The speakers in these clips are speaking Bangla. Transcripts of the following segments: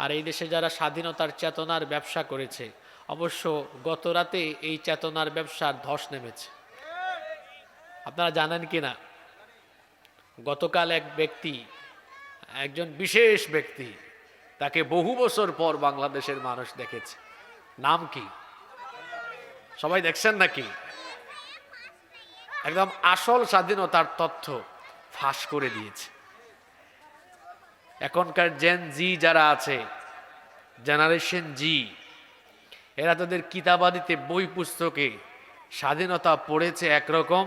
আর এই দেশে যারা স্বাধীনতার চেতনার ব্যবসা করেছে, অবশ্য গত রাতে এই চেতনার ব্যবসার ধস নেমেছে। আপনারা জানেন কি না, গতকাল এক ব্যক্তি, একজন বিশেষ ব্যক্তি, তাকে বহু বছর পর বাংলাদেশের মানুষ দেখেছে। নাম কি? সবাই দেখছেন নাকি? একদম আসল স্বাধীনতার তথ্য ফাঁস করে দিয়েছে। এখনকার জেন জি যারা আছে, জেনারেশন জি, এরা তাদের কিতাবাদিতে বই পুস্তকে স্বাধীনতা পড়েছে একরকম,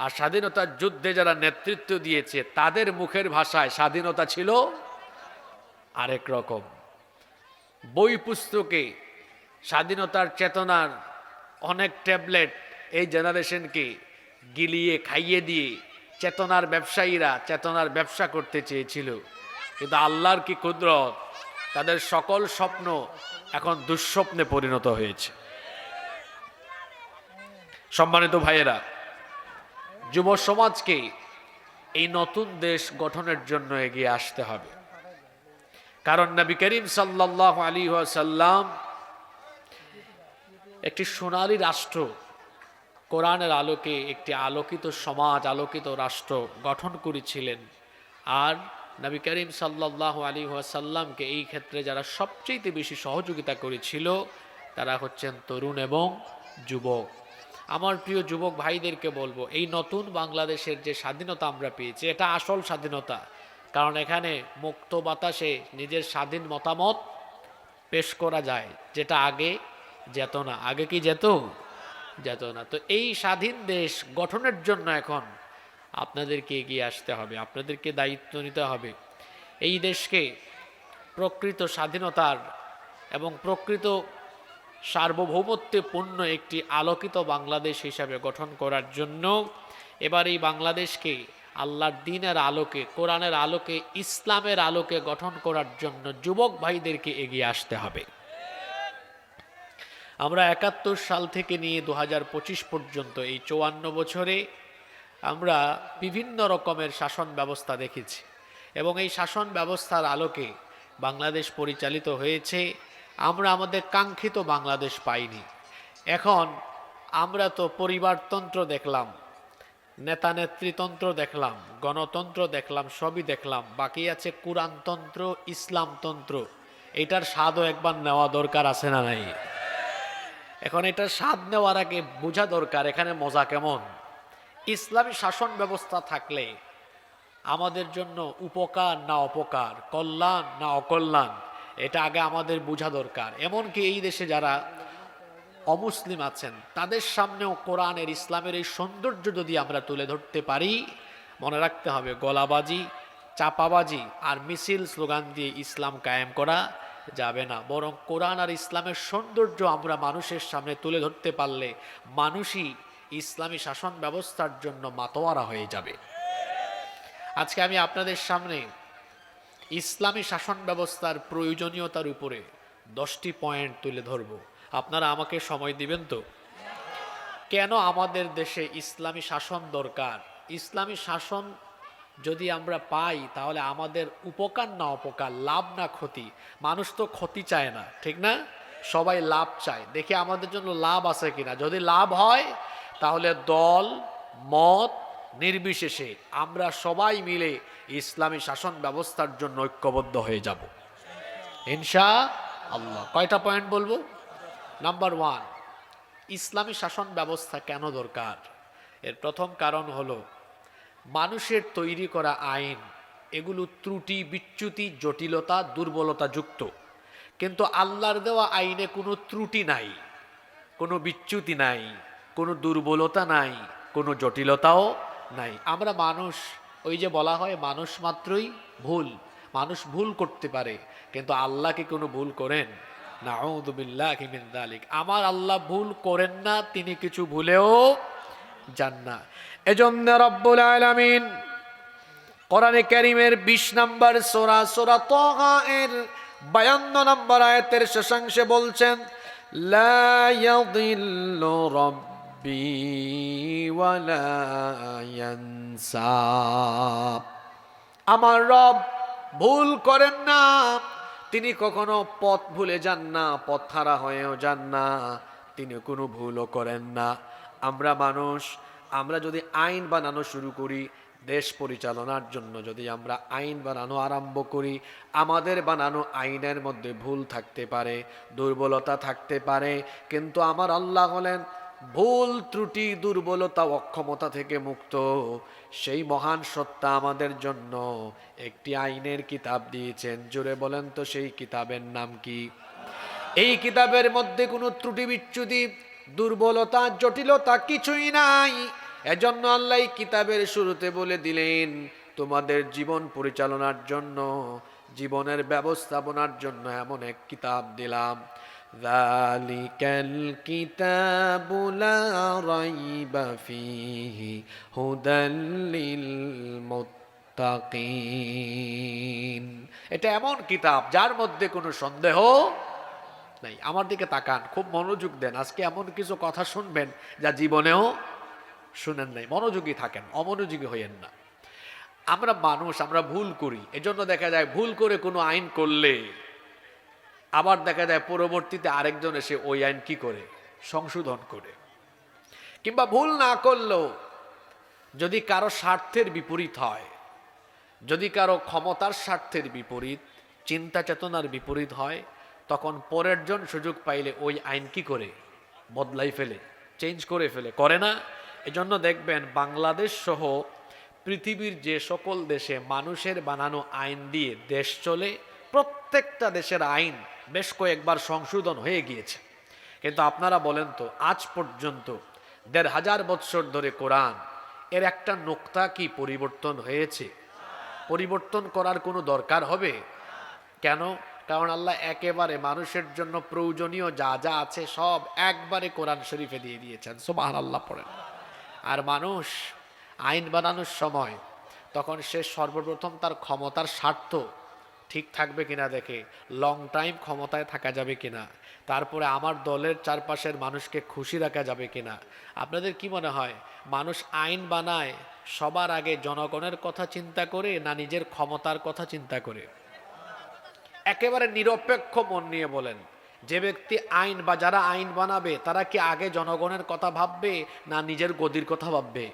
আর স্বাধীনতার যুদ্ধে যারা নেতৃত্ব দিয়েছে তাদের মুখের ভাষায় স্বাধীনতা ছিল আরেক রকম। বই পুস্তকে স্বাধীনতার চেতনার অনেক ট্যাবলেট এই জেনারেশনকে গিলিয়ে খাইয়ে দিয়ে চেতনার ব্যবসায়ীরা চেতনার ব্যবসা করতে চেয়েছিল, কিন্তু আল্লাহর কি কুদরত, তাদের সকল স্বপ্ন এখন দুঃস্বপ্নে পরিণত হয়েছে। সম্মানিত ভাইয়েরা, যুব সমাজকে এই নতুন দেশ গঠনের জন্য এগিয়ে আসতে হবে। কারণ নবী করিম সাল্লাল্লাহু আলাইহি ওয়াসাল্লাম একটি সোনালী রাষ্ট্র, কোরআনের আলোকে একটি আলোকিত সমাজ, আলোকিত রাষ্ট্র গঠন করেছিলেন। আর নবী করিম সাল্লাল্লাহু আলাইহি ওয়াসাল্লামকে এই ক্ষেত্রে যারা সবচেয়ে বেশি সহযোগিতা করেছিল তারা হচ্ছেন তরুণ এবং যুবক। আমার প্রিয় যুবক ভাইদেরকে বলবো, এই নতুন বাংলাদেশের যে স্বাধীনতা আমরা পেয়েছি, এটা আসল স্বাধীনতা। কারণ এখানে মুক্ত বাতাসে নিজের স্বাধীন মতামত পেশ করা যায়, যেটা আগে যেত না। আগে কি যেত? যেত না। তো এই স্বাধীন দেশ গঠনের জন্য এখন আপনাদেরকে এগিয়ে আসতে হবে, আপনাদেরকে দায়িত্ব নিতে হবে। এই দেশকে প্রকৃত স্বাধীনতার এবং প্রকৃত সার্বভৌমত্বপূর্ণ একটি আলোকিত বাংলাদেশ হিসাবে গঠন করার জন্য এবার এই বাংলাদেশকে আল্লাহর দ্বীনের আলোকে, কোরআনের আলোকে, ইসলামের আলোকে গঠন করার জন্য যুবক ভাইদেরকে এগিয়ে আসতে হবে। আমরা ৭১ সাল থেকে নিয়ে ২০২৫ পর্যন্ত এই ৫৪ বছরে আমরা বিভিন্ন রকমের শাসন ব্যবস্থা দেখেছি, এবং এই শাসন ব্যবস্থার আলোকে বাংলাদেশ পরিচালিত হয়েছে। আমরা আমাদের কাঙ্ক্ষিত বাংলাদেশ পাইনি। এখন আমরা তো পরিবারতন্ত্র দেখলাম, নেতা নেতৃতন্ত্র দেখলাম, গণতন্ত্র দেখলাম, সবই দেখলাম, বাকি আছে কুরআনতন্ত্র, ইসলামতন্ত্র। এটার স্বাদও একবার নেওয়া দরকার, আছে না নাই? এখন এটার স্বাদ নেওয়ার আগে বোঝা দরকার এখানে মজা কেমন। ইসলামী শাসন ব্যবস্থা থাকলে আমাদের জন্য উপকার না অপকার, কল্যাণ না অকল্যাণ, এটা আগে আমাদের বোঝা দরকার। এমনকি এই দেশে যারা অমুসলিম আছেন তাদের সামনেও কোরআনের, ইসলামের এই সৌন্দর্য যদি আমরা তুলে ধরতে পারি, মনে রাখতে হবে গলাবাজি, চাপাবাজি আর মিছিল স্লোগান দিয়ে ইসলাম কায়েম করা যাবে না। বরং কোরআন আর ইসলামের সৌন্দর্য আমরা মানুষের সামনে তুলে ধরতে পারলে মানুষই ইসলামী শাসন ব্যবস্থার জন্য মাতোয়ারা হয়ে যাবে। আজকে আমি আপনাদের সামনে ইসলামী শাসন ব্যবস্থার প্রয়োজনীয়তার উপরে 10টি পয়েন্ট তুলে ধরব। আপনারা আমাকে সময় দিবেন তো? কেন আমাদের দেশে ইসলামী শাসন দরকার? ইসলামী শাসন যদি আমরা পাই তাহলে আমাদের উপকার না অপকার, লাভ না ক্ষতি। মানুষ তো ক্ষতি চায় না, ঠিক না? সবাই লাভ চায়। দেখি আমাদের জন্য লাভ আছে কিনা। যদি লাভ হয় তাহলে দল মত নির্বিশেষে আমরা সবাই মিলে ইসলামী শাসন ব্যবস্থার জন্য ঐক্যবদ্ধ হয়ে যাব ইনশাআল্লাহ। কয়টা পয়েন্ট বলবো? নাম্বার 1, ইসলামী শাসন ব্যবস্থা কেন দরকার? এর প্রথম কারণ হলো মানুষের তৈরি করা আইন এগুলো ত্রুটি, বিচ্যুতি, জটিলতা, দুর্বলতা যুক্ত। কিন্তু আল্লাহর দেওয়া আইনে কোনো ত্রুটি নাই, কোনো বিচ্যুতি নাই, কোনো দুর্বলতা নাই, কোনো জটিলতাও নাই। আমরা মানুষ, ওই যে বলা হয় মানুষ মাত্রই ভুল, মানুষ ভুল করতে পারে, কিন্তু আল্লাহ কি কোনো ভুল করেন? নাউযু বিল্লাহি মিন যালিক। আমার আল্লাহ ভুল করেন না, তিনি কিছু ভুলেও যান না। এজন্য রব্বুল আলামিন কোরআনে কারীমের 20 নম্বর সূরা, সূরা তাহা এর 52 নম্বর আয়াতের শেষাংশে বলছেন, লা ইয়াযিল্লু রাব্বি ওয়া লা ইয়ানসা। আমার রব ভুল করেন না, তিনি কখনো পথ ভুলে যান না, পথ হারা হয়েও যান না, তিনি কোনো ভুলও করেন না। আমরা মানুষ, আমরা যদি আইন বানানো শুরু করি, দেশ পরিচালনার জন্য যদি আমরা আইন বানানো আরম্ভ করি, আমাদের বানানো আইনের মধ্যে ভুল থাকতে পারে, দুর্বলতা থাকতে পারে, কিন্তু আমার আল্লাহ হলেন ভুল ত্রুটি দুর্বলতা অক্ষমতা থেকে মুক্ত। সেই মহান সত্তা আমাদের জন্য একটি আইনের কিতাব দিয়েছেন। জোরে বলেন তো সেই কিতাবের নাম কি? এই কিতাবের মধ্যে কোনো ত্রুটি বিচ্যুতি দুর্বলতা জটিলতা কিছুই নাই। এজন্য আল্লাহ এই কিতাবের শুরুতে বলে দিলেন, তোমাদের জীবন পরিচালনার জন্য, জীবনের ব্যবস্থাপনার জন্য এমন এক কিতাব দিলাম। যালিকাল কিতাবু লা রাইবা ফীহি হুদাল লিল মুত্তাকিন। এটা এমন কিতাব যার মধ্যে কোনো সন্দেহ নাই। আমার দিকে তাকান, খুব মনোযোগ দেন। আজকে এমন কিছু কথা শুনবেন যা জীবনেও শুনেন নাই। মনোযোগী থাকেন, অমনোযোগী হইয়েন না। আমরা মানুষ, আমরা ভুল করি। এজন্য দেখা যায় ভুল করে কোনো আইন করলে আবার দেখা যায় পরবর্তীতে আরেকজন এসে ওই আইন কি করে, সংশোধন করে। কিংবা ভুল না করলেও যদি কারো স্বার্থের বিপরীত হয়, যদি কারো ক্ষমতার স্বার্থের বিপরীত, চিন্তা চেতনার বিপরীত হয়, তখন পরের জন সুযোগ পাইলে ওই আইন কি করে, বদলাই ফেলে, চেঞ্জ করে ফেলে, করে না? এজন্য দেখবেন বাংলাদেশ সহ পৃথিবীর যে সকল দেশে মানুষের বানানো আইন দিয়ে দেশ চলে, প্রত্যেকটা দেশের আইন বেশ কয়েকবার সংশোধন হয়ে গিয়েছে। কিন্তু আপনারা বলেন তো, আজ পর্যন্ত ১৫০০ বৎসর ধরে কোরআন এর একটা নোক্তা কি পরিবর্তন হয়েছে? পরিবর্তন করার কোনো দরকার হবে কেন? কারণ আল্লাহ একেবারে মানুষের জন্য প্রয়োজনীয় যা যা আছে সব একবারে কোরআন শরীফে দিয়ে দিয়েছেন। সুবহানাল্লাহ পড়েন। আর মানুষ আইন বানানোর সময় তখন সে সর্বপ্রথম তার ক্ষমতার স্বার্থ ঠিক থাকবে কিনা দেখে, লং টাইম ক্ষমতায় থাকা যাবে কিনা, তারপরে আমার দলের চারপাশের মানুষকে খুশি রাখা যাবে কিনা। আপনাদের কি মনে হয় মানুষ আইন বানায় সবার আগে জনগণের কথা চিন্তা করে না নিজের ক্ষমতার কথা চিন্তা করে? একেবারে নিরপেক্ষ মন নিয়ে বলেন, যে ব্যক্তি আইন বা যারা আইন বানাবে তারা কি আগে জনগণের কথা ভাববে না নিজের গদির কথা ভাববে?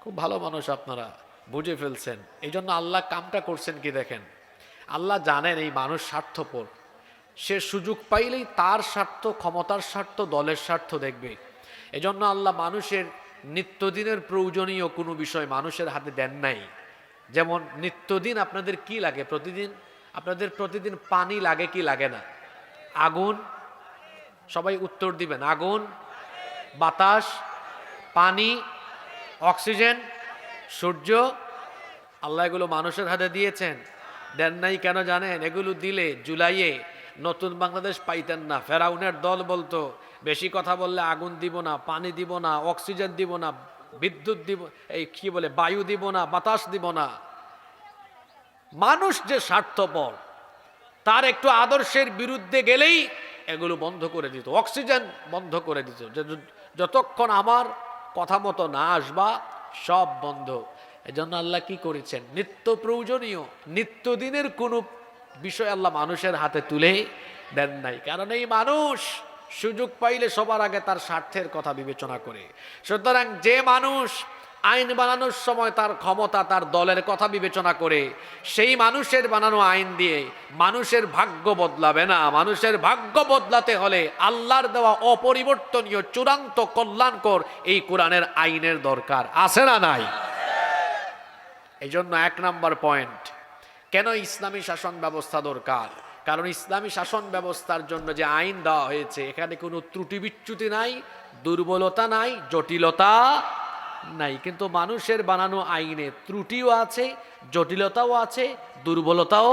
খুব ভালো মানুষ, আপনারা বুঝে ফেলছেন। এই জন্য আল্লাহ কামটা করছেন কি দেখেন, আল্লাহ জানেন এই মানুষ স্বার্থপর, সে সুযোগ পাইলেই তার স্বার্থ, ক্ষমতার স্বার্থ, দলের স্বার্থ দেখবে। এজন্য আল্লাহ মানুষের নিত্যদিনের প্রয়োজনীয় কোনো বিষয় মানুষের হাতে দেন নাই। যেমন নিত্যদিন আপনাদের কি লাগে? প্রতিদিন আপনাদের প্রতিদিন পানি লাগে কি লাগে না? আগুন, সবাই উত্তর দিবেন। আগুন, বাতাস, পানি, অক্সিজেন, সূর্য। আল্লাহ এগুলো মানুষের হাতে দিয়েছেন? দেন নাই। কেন জানেন? এগুলো দিলে জুলাইয়ে নতুন বাংলাদেশ পাইতেন না। ফেরাউনের দল বলতো বেশি কথা বললে আগুন দিব না, পানি দিব না, অক্সিজেন দিব না, বিদ্যুৎ দিব, এই কি বলে বায়ু দিব না, বাতাস দিব না। মানুষ যে স্বার্থপর, তার একটু আদর্শের বিরুদ্ধে গেলেই এগুলো বন্ধ করে দিত, অক্সিজেন বন্ধ করে দিত, যতক্ষণ আমার কথা মতো না আসবা সব বন্ধ। এজন্য আল্লাহ কি করেছেন? নিত্য প্রয়োজনীয় নিত্যদিনের কোনো বিষয় আল্লাহ মানুষের হাতে তুলে দেন নাই। কারণ এই মানুষ সুযোগ পাইলে সবার আগে তার স্বার্থের কথা বিবেচনা করে। সুতরাং যে মানুষ আইন বানানোর সময় তার ক্ষমতা, তার দলের কথা বিবেচনা করে, সেই মানুষের বানানো আইন দিয়ে মানুষের ভাগ্য বদলাবে না। মানুষের ভাগ্য বদলাতে হলে আল্লাহর দেওয়া অপরিবর্তনীয় চূড়ান্ত কল্যাণকর এই কোরআনের আইনের দরকার আছে না নাই? এই জন্য ১ নম্বর পয়েন্ট, কেন ইসলামী শাসন ব্যবস্থা দরকার? কারণ ইসলামী শাসন ব্যবস্থার জন্য যে আইন দেওয়া হয়েছে এখানে কোনো ত্রুটি বিচ্যুতি নাই, দুর্বলতা নাই, জটিলতা নাই। কিন্তু মানুষের বানানো আইনে ত্রুটিও আছে, জটিলতাও আছে, দুর্বলতাও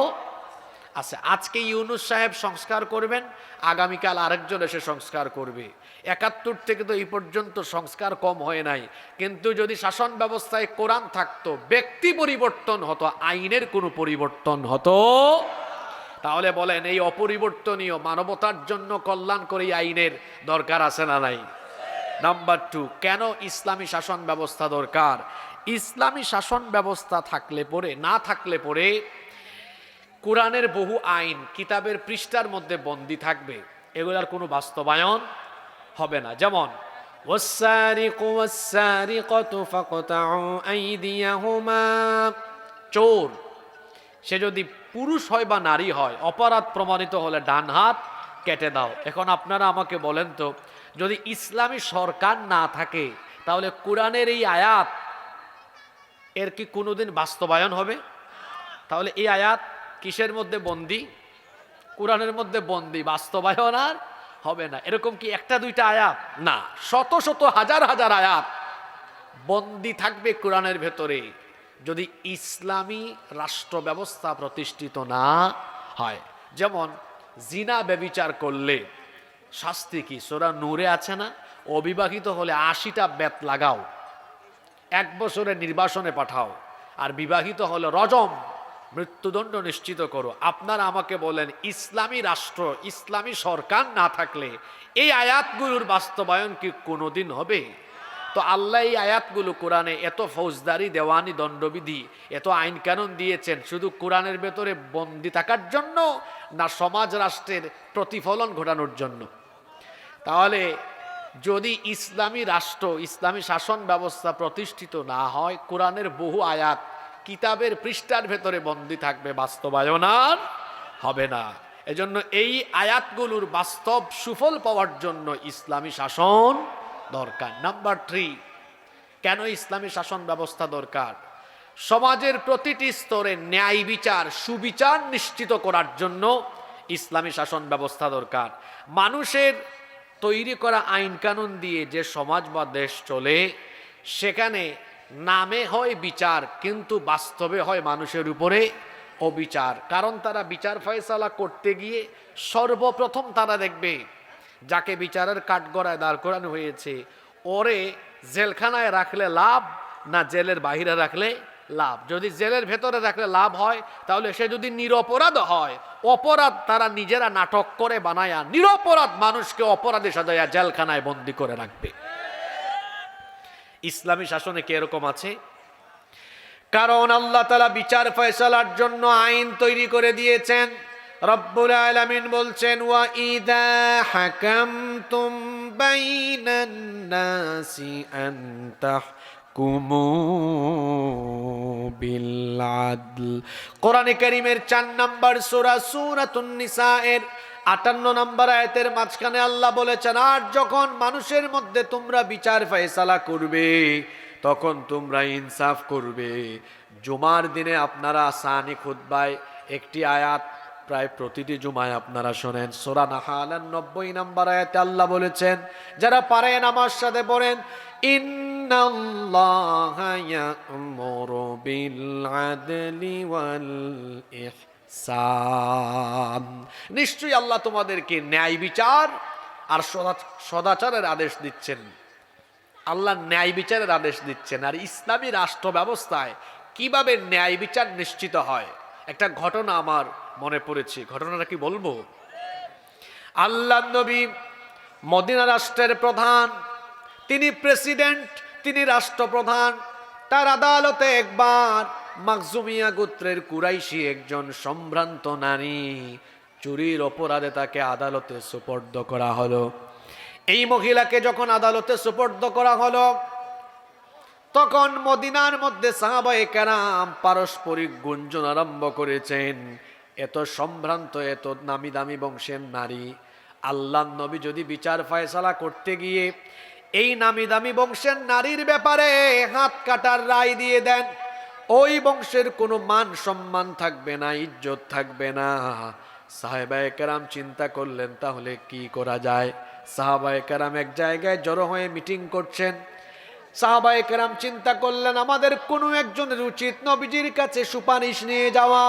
আছে। আজকে ইউনূস সাহেব সংস্কার করবেন, আগামীকাল আরেকজন এসে সংস্কার করবে। ৭১ থেকে তো এই পর্যন্ত সংস্কার কম হয় নাই। কিন্তু যদি শাসন ব্যবস্থায় কোরআন থাকতো, ব্যক্তি পরিবর্তন হতো, আইনের কোনো পরিবর্তন হতো, তাহলে বলেন এই অপরিবর্তনীয় মানবতার জন্য কল্যাণকরী আইনের দরকার আছে না নাই? নাম্বার 2, কেন ইসলামী শাসন ব্যবস্থা দরকার? ইসলামী শাসন ব্যবস্থা থাকলে পরে, না থাকলে পরে কোরআনের বহু আইন কিতাবের পৃষ্ঠার মধ্যে বন্দী থাকবে, এগুলার কোনো বাস্তবায়ন হবে না। যেমন ওয়াসসারিকু ওয়াসসারিকাতু ফাকতাউ আইদিয়াহুমা, চোর সে যদি পুরুষ হয় বা নারী হয়, অপরাধ প্রমাণিত হলে ডান হাত কেটে দাও। এখন আপনারা আমাকে বলেন তো, যদি ইসলামী সরকার না থাকে তাহলে কোরআনের এই আয়াত এর কি কোনোদিন বাস্তবায়ন হবে? তাহলে এই আয়াত কিসের মধ্যে বন্দী? কোরআনের মধ্যে বন্দী, বাস্তবায়ন আর হবে না। এরকম কি একটা দুইটা আয়াত না, শত শত হাজার হাজার আয়াত বন্দী থাকবে কোরআনের ভেতরে, যদি ইসলামী রাষ্ট্র ব্যবস্থা প্রতিষ্ঠিত না হয়। যেমন জিনা ব্যভিচার করলে শাস্তি কি? সূরা নূরে আছে না, অবিবাহিত হলে ৮০টা বেত লাগাও, ১ বছরের নির্বাসনে পাঠাও, আর বিবাহিত হলে রজম, মৃত্যুদণ্ড নিশ্চিত করো। আপনারা আমাকে বলেন, ইসলামী রাষ্ট্র, ইসলামী সরকার না থাকলে এই আয়াতগুলোর বাস্তবায়ন কি কোনোদিন হবে? তো আল্লাহ এই আয়াতগুলো কোরআনে এত ফৌজদারি, দেওয়ানি, দণ্ডবিধি, এত আইন কানুন দিয়েছেন শুধু কোরআনের ভেতরে বন্দী থাকার জন্য, না সমাজ রাষ্ট্রের প্রতিফলন ঘটানোর জন্য? তাহলে যদি ইসলামী রাষ্ট্র, ইসলামী শাসন ব্যবস্থা প্রতিষ্ঠিত না হয়, কোরআনের বহু আয়াত কিতাবের পৃষ্ঠার ভেতরে বন্দী থাকবে, বাস্তবায়ন আর হবে না। এজন্য এই আয়াতগুলোর বাস্তব সুফল পাওয়ার জন্য ইসলামী শাসন দরকার। নাম্বার 3, কেন ইসলামী শাসন ব্যবস্থা দরকার? সমাজের প্রতিটি স্তরে ন্যায় বিচার, সুবিচার নিশ্চিত করার জন্য ইসলামী শাসন ব্যবস্থা দরকার। মানুষের তৈরি করা আইন কানুন দিয়ে যে সমাজ বা দেশ চলে, সেখানে নামে হয় বিচার, কিন্তু বাস্তবে হয় মানুষের উপরে অবিচার। কারণ তারা বিচার ফয়সালা করতে গিয়ে সর্বপ্রথম তারা দেখবে যাকে বিচারের কাঠগড়ায় দাঁড় করানো হয়েছে, ওরে জেলখানায় রাখলে লাভ না জেলের বাহিরে রাখলে লাভ? যদি জেলের ভেতরে রাখলে লাভ হয়, তাহলে সে যদি নিরপরাধ হয়, অপরাধ তারা নিজেরা নাটক করে বানায়া নিরপরাধ মানুষকে অপরাধী সাজায়া জেলখানায় বন্দী করে রাখবে। ইসলামী শাসনে কি এরকম আছে? কারণ আল্লাহ তাআলা বিচার ফয়সালার জন্য আইন তৈরি করে দিয়েছেন। রব্বুল আলামিন বলছেন, ওয়া ইযা হাকামতুম বাইনান নাসি আন তাহকুমু বিল আদল। কোরআনে কারীমের 4 নম্বর সূরা সূরাতুন নিসা এর 58 নম্বর আয়াতের মাঝখানে আল্লাহ বলেছেন, আর যখন মানুষের মধ্যে তোমরা বিচার ফয়সালা করবে, তখন তোমরা ইনসাফ করবে। জুমার দিনে আপনারা সানি খুতবায় একটি আয়াত প্রায় প্রতিটি জুমায় আপনারা শোনেন। সূরা নাহালের 90 নম্বর আয়াতে আল্লাহ বলেছেন, যারা পারেন আমার সাথে পড়েন, ইন্নাল্লাহা ইয়া'মুরু বিল আদলি ওয়াল ইহসান। নিশ্চয়ই আল্লাহ তোমাদেরকে ন্যায় বিচার আর সদাচারের আদেশ দিচ্ছেন। আল্লাহ ন্যায় বিচারের আদেশ দিচ্ছেন। আর ইসলামী রাষ্ট্র ব্যবস্থায় কিভাবে ন্যায় বিচার নিশ্চিত হয়, একটা ঘটনা আমার মনে পড়েছে। ঘটনাটা কি বলবো? আল্লাহ নবী মদিনা রাষ্ট্রের প্রধান, তিনি প্রেসিডেন্ট, তিনি রাষ্ট্রপ্রধান। তার আদালতে একবার মাখজুমিয়া গোত্রের কুরাইশি একজন সম্ভ্রান্ত নারী চুরির অপরাধে তাকে আদালতে সুপর্দ করা হলো। এই মহিলাকে যখন আদালতে সুপর্দ করা হলো, তখন মদিনার মধ্যে সাহাবায়ে কেরাম পারস্পরিক গুঞ্জন আরম্ভ করেছেন, এত সম্ভ্রান্ত, এত নামি দামি বংশের নারী, আল্লাহর নবী যদি বিচার ফয়সালা করতে গিয়ে এই নামি দামি বংশের নারীর ব্যাপারে হাত কাটার রায় দিয়ে দেন, ওই বংশের কোনো মান সম্মান থাকবে না, ইজ্জত থাকবে না। সাহাবায়ে কেরাম চিন্তা করলেন, তাহলে কি করা যায়? সাহাবায়ে কেরাম এক জায়গায় জড়ো হয়ে মিটিং করছেন। সাহাবায়ে কেরাম চিন্তা করলেন, আমাদের কোনো একজনের উচিত নবীজির কাছে সুপারিশ নিয়ে যাওয়া,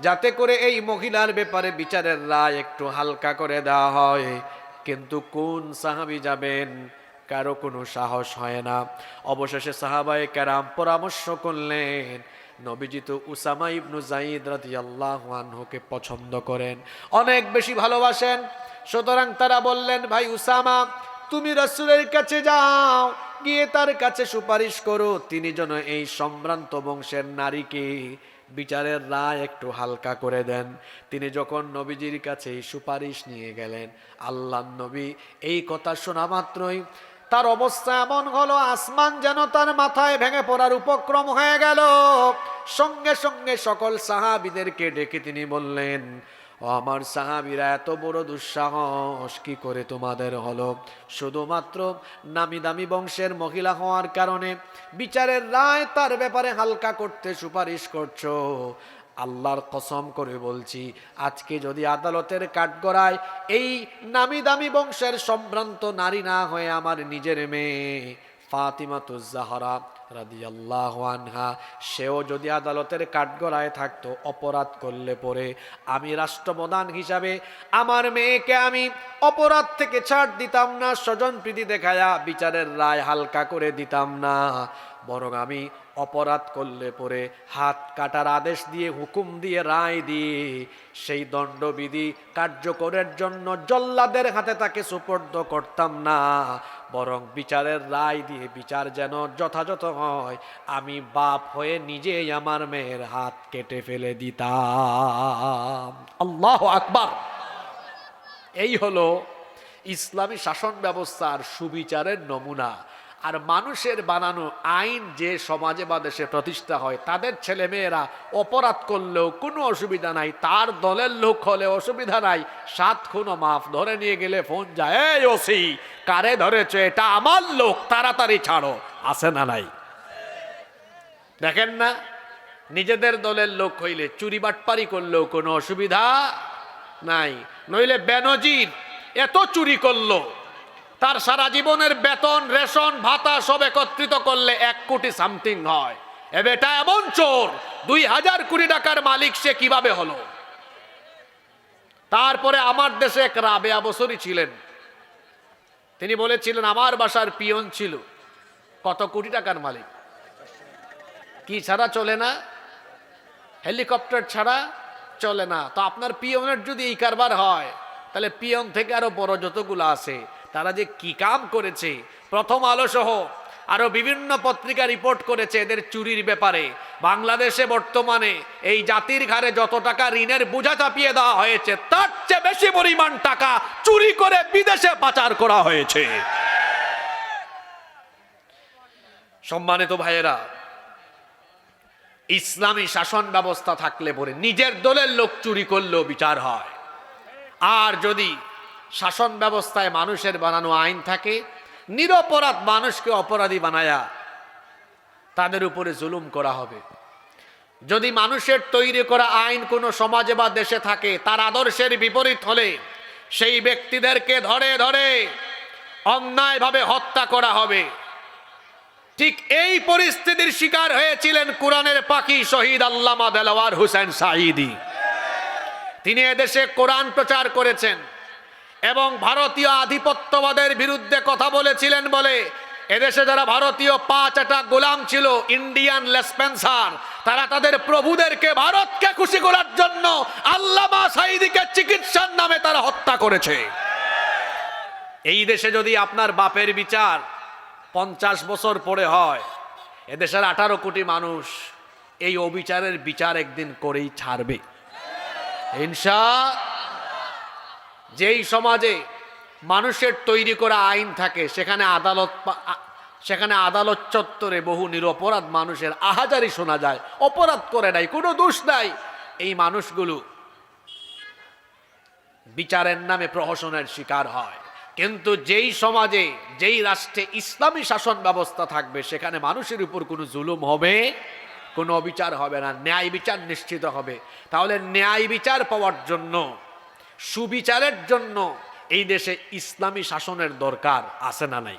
যাতে করে এই মহিলার ব্যাপারে বিচারের রায় একটু হালকা করে দেওয়া হয়। কিন্তু কোন সাহাবী যাবেন? কারো কোনো সাহস হয় না। অবশেষে সাহাবায়ে কেরাম পরামর্শ করলেন, নবীজি তো উসামা ইবনু যায়েদ রাদিয়াল্লাহু আনহুকে পছন্দ করেন, অনেক বেশি ভালোবাসেন। সুতরাং তারা বললেন, ভাই উসামা, তুমি রাসূলের কাছে যাও, গিয়ে তার কাছে সুপারিশ করো তিনি যেন এই সম্ভ্রান্ত বংশের নারীকে বিচারের রায় একটু হালকা করে দেন। তিনি যখন নবীজির কাছে এই সুপারিশ নিয়ে গেলেন, আল্লাহর নবী এই কথা শোনা মাত্রই তার অবস্থা এমন হলো, আসমান যেন তার মাথায় ভেঙে পড়ার উপক্রম হয়ে গেল। সঙ্গে সঙ্গে সকল সাহাবীদেরকে ডেকে তিনি বললেন, ও আমার সাহাবীরা, এত বড় দুঃসাহস কি করে তোমাদের হলো? শুধুমাত্র নামি দামি বংশের মহিলা হওয়ার কারণে বিচারের রায় তার ব্যাপারে হালকা করতে সুপারিশ করছো? আল্লাহর কসম করে বলছি, আজকে যদি আদালতের কাঠগড়ায় এই নামি দামি বংশের সম্ভ্রান্ত নারী না হয়ে আমার নিজের মেয়ে ফাতিমাতুজ জাহরা রাদিয়াল্লাহু আনহা, সেও যদি আদালতের কাঠগড়ায় থাকতো, অপরাধ করলে পরে আমি রাষ্ট্রপ্রধান হিসাবে আমার মেয়েকে আমি অপরাধ থেকে ছাড় দিতাম না, স্বজনপ্রীতি দেখায়া বিচারের রায় হালকা করে দিতাম না, বরং আমি অপরাধ করলে পরে হাত কাটার আদেশ দিয়ে, হুকুম দিয়ে, রায় দিয়ে সেই দণ্ডবিধি কার্যকরের জন্য জল্লাদের হাতে তাকে সুপর্দ করতাম না, বরং বিচারের রায় দিয়ে বিচার যেন যথাযথ হয়, আমি বাপ হয়ে নিজেই আমার মেয়ের হাত কেটে ফেলে দিতাম। আল্লাহু আকবার। এই হলো ইসলামী শাসন ব্যবস্থার সুবিচারের নমুনা। আর মানুষের বানানো আইন যে সমাজে বা দেশে প্রতিষ্ঠা হয়, তাদের ছেলেমেয়েরা অপরাধ করলেও কোনো অসুবিধা নাই, তার দলের লোক হলে অসুবিধা নাই, 7 খুনও মাফ, ধরে নিয়ে গেলে ফোন যায়, এই ওসি কারে ধরেছে, এটা আমার লোক, তাড়াতাড়ি ছাড়ো, আছে না নাই? দেখেন না, নিজেদের দলের লোক হইলে চুরি বাটপারি করলেও কোনো অসুবিধা নাই। নইলে বেনজির এত চুরি করলো, তার সারা জীবনের বেতন, রেশন, ভাতা সব একত্রিত করলে 1 কোটি সামথিং হয়। এ বেটা এমন চোর, 2000 কোটি টাকার মালিক সে কিভাবে হলো? তারপরে আমার দেশে এক রাবেয়া বসরি ছিলেন, তিনি বলেছিলেন আমার বাসার পিয়ন ছিল, কত কোটি টাকার মালিক, কি ছাড়া চলে না? হেলিকপ্টার ছাড়া চলে না। তো আপনার পিয়নের যদি এই কারবার হয়, তাহলে পিয়ন থেকে আরো বড় যতগুলো আছে তারা যে কি কাম করেছে। প্রথম আলো সহ আরো বিভিন্ন পত্রিকা রিপোর্ট করেছে এদের চুরির ব্যাপারে। বাংলাদেশে বর্তমানে এই জাতির ঘাড়ে যত টাকা ঋণের বোঝা চাপিয়ে দেওয়া হয়েছে, তার চেয়ে বেশি পরিমাণ টাকা চুরি করে বিদেশে পাচার করা হয়েছে। সম্মানিত ভাইয়েরা, ইসলামী শাসন ব্যবস্থা থাকলে পরে নিজের দলের লোক চুরি করলেও বিচার হয়। আর যদি শাসন ব্যবস্থায় মানুষের বানানো আইন থাকে, নিরপরাধ মানুষকে অপরাধী বানায়া তাদের উপরে জুলুম করা হবে। যদি মানুষের তৈরি করা আইন কোনো সমাজে বা দেশে থাকে, তার আদর্শের বিপরীত হলে সেই ব্যক্তিদেরকে ধরে ধরে অন্যায়ভাবে হত্যা করা হবে। ঠিক এই পরিস্থিতির শিকার হয়েছিলেন কোরআনের পাখি শহীদ আল্লামা দেলাওয়ার হোসেন সাঈদী। তিনি এদেশে কোরআন প্রচার করেছেন এবং ভারতীয় আধিপত্যবাদের বিরুদ্ধে কথা বলেছিলেন বলে এদেশে যারা ভারতীয় 5টা গোলাম ছিল, ইন্ডিয়ান লেসপেন্সার, তারা তাদের প্রভুদেরকে, ভারতকে খুশি করার জন্য আল্লামা সাঈদীকে চিকিৎসার নামে তারা হত্যা করেছে। এই দেশে যদি আপনার বাপের বিচার 50 বছর পরে হয়, এদেশের 18 কোটি মানুষ এই অবিচারের বিচার একদিন করেই ছাড়বে ইনশাআল্লাহ। যেই সমাজে মানুষের তৈরি করা আইন থাকে, সেখানে আদালত চত্বরে বহু নিরপরাধ মানুষের আহাজারি শোনা যায়, অপরাধ করে নাই, কোনো দোষ নাই, এই মানুষগুলো বিচারের নামে প্রহসনের শিকার হয়। কিন্তু যেই সমাজে, যেই রাষ্ট্রে ইসলামী শাসন ব্যবস্থা থাকবে, সেখানে মানুষের উপর কোনো জুলুম হবে, কোনো অবিচার হবে না, ন্যায় বিচার নিশ্চিত হবে। তাহলে ন্যায় বিচার পাওয়ার জন্য, সুবিচারের জন্য এই দেশে ইসলামী শাসনের দরকার আছে না নাই?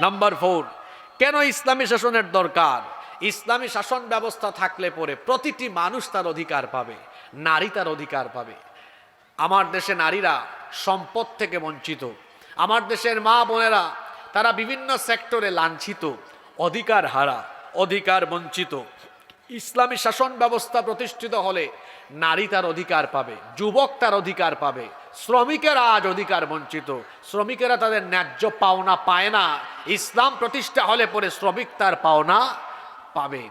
নাম্বার 4, কেন ইসলামী শাসনের দরকার? ইসলামী শাসন ব্যবস্থা থাকলে পরে প্রতিটি মানুষ তার অধিকার পাবে, নারী তার অধিকার পাবে। আমার দেশে নারীরা সম্পদ থেকে বঞ্চিত, আমার দেশের মা বোনেরা তারা বিভিন্ন সেক্টরে লাঞ্ছিত, অধিকার হারা, অধিকার বঞ্চিত। ইসলামী শাসন ব্যবস্থা প্রতিষ্ঠিত হলে নারী তার অধিকার পাবে, যুবক তার অধিকার পাবে, শ্রমিকেরা আজ অধিকার বঞ্চিত, শ্রমিকেরা তাদের ন্যায্য পাওনা পায় না। ইসলাম প্রতিষ্ঠা হলে পরে শ্রমিক তার পাওনা পাবে।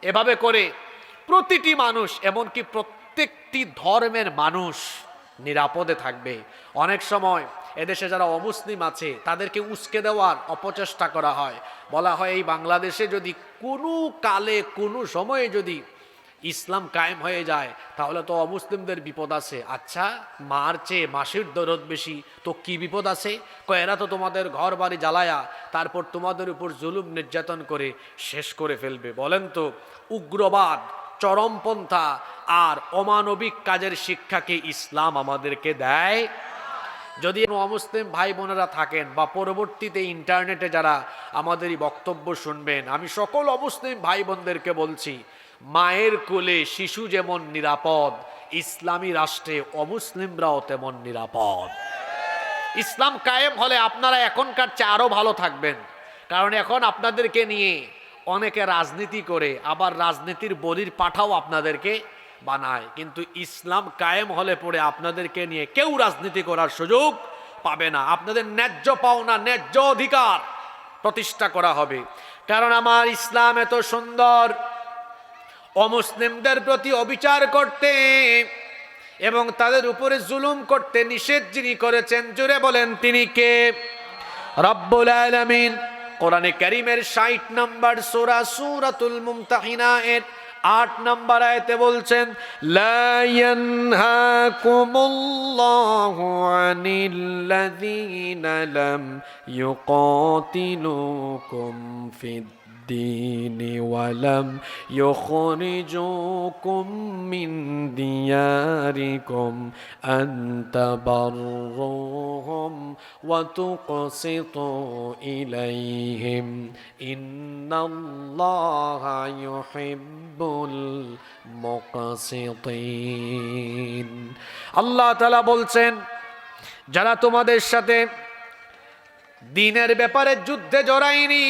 এভাবে করে প্রতিটি মানুষ, এমনকি প্রত্যেকটি ধর্মের মানুষ নিরাপদে থাকবে। অনেক সময় এদেশে যারা অমুসলিম আছে তাদেরকে উস্কে দেওয়ার অপচেষ্টা করা হয়, বলা হয় এই বাংলাদেশে যদি কোনো কালে কোনো সময়ে যদি ইসলাম কায়েম হয়ে যায় তাহলে তো অমুসলিমদের বিপদ আছে। আচ্ছা, মার চেয়ে মাসির দরদ বেশি, তো কি বিপদ আছে? এরা তো তোমাদের ঘর বাড়ি জ্বালায়া তারপর তোমাদের উপর জুলুম নির্যাতন করে শেষ করে ফেলবে। বলেন তো, উগ্রবাদ, চরমপন্থা আর অমানবিক কাজের শিক্ষাকে ইসলাম আমাদেরকে দেয়? যদি অমুসলিম ভাই বোনেরা থাকেন বা পরবর্তীতে ইন্টারনেটে যারা আমাদের এই বক্তব্য শুনবেন, আমি সকল অমুসলিম ভাই বোনদেরকে বলছি, মায়ের কোলে শিশু যেমন নিরাপদ, ইসলামী রাষ্ট্রে অমুসলিমরাও তেমন নিরাপদ। ইসলাম কায়েম হলে আপনারা এখনকার চেয়ে আরো ভালো থাকবেন, কারণ এখন আপনাদেরকে নিয়ে অনেকে রাজনীতি করে, আবার রাজনীতির বলির পাঠাও আপনাদেরকে বানায়। কিন্তু ইসলাম কায়েম হলে পরে আপনাদেরকে নিয়ে কেউ রাজনীতি করার সুযোগ পাবে না। আপনাদের ন্যায্য পাওনা, ন্যায্য অধিকার প্রতিষ্ঠা করা হবে। কারণ আমার ইসলাম এত সুন্দর, অমুসলিমদের প্রতি অবিচার করতে এবং তাদের উপরে জুলুম করতে নিষেধ যিনি করেছেন, জোরে বলেন তিনি কে? রব্বুল আলামিন কোরআনে কারীমের ৬০ নম্বর সূরা সূরাতুল মুমতাহিনা এর ৮ নম্বর আয়াতে বলছেন, লা ইয়ানহাকুমুল্লাহু আনিল্লাযীনা লাম ইউকাতিলুকুম ফিদ الدين ولم يخرجوكم من دياركم أن تبروهم وتقسطوا إليهم إن الله يحب المقسطين। আল্লাহ তাআলা বলছেন, যারা তোমাদের সাথে দ্বীনের ব্যাপারে যুদ্ধে জড়ায়নি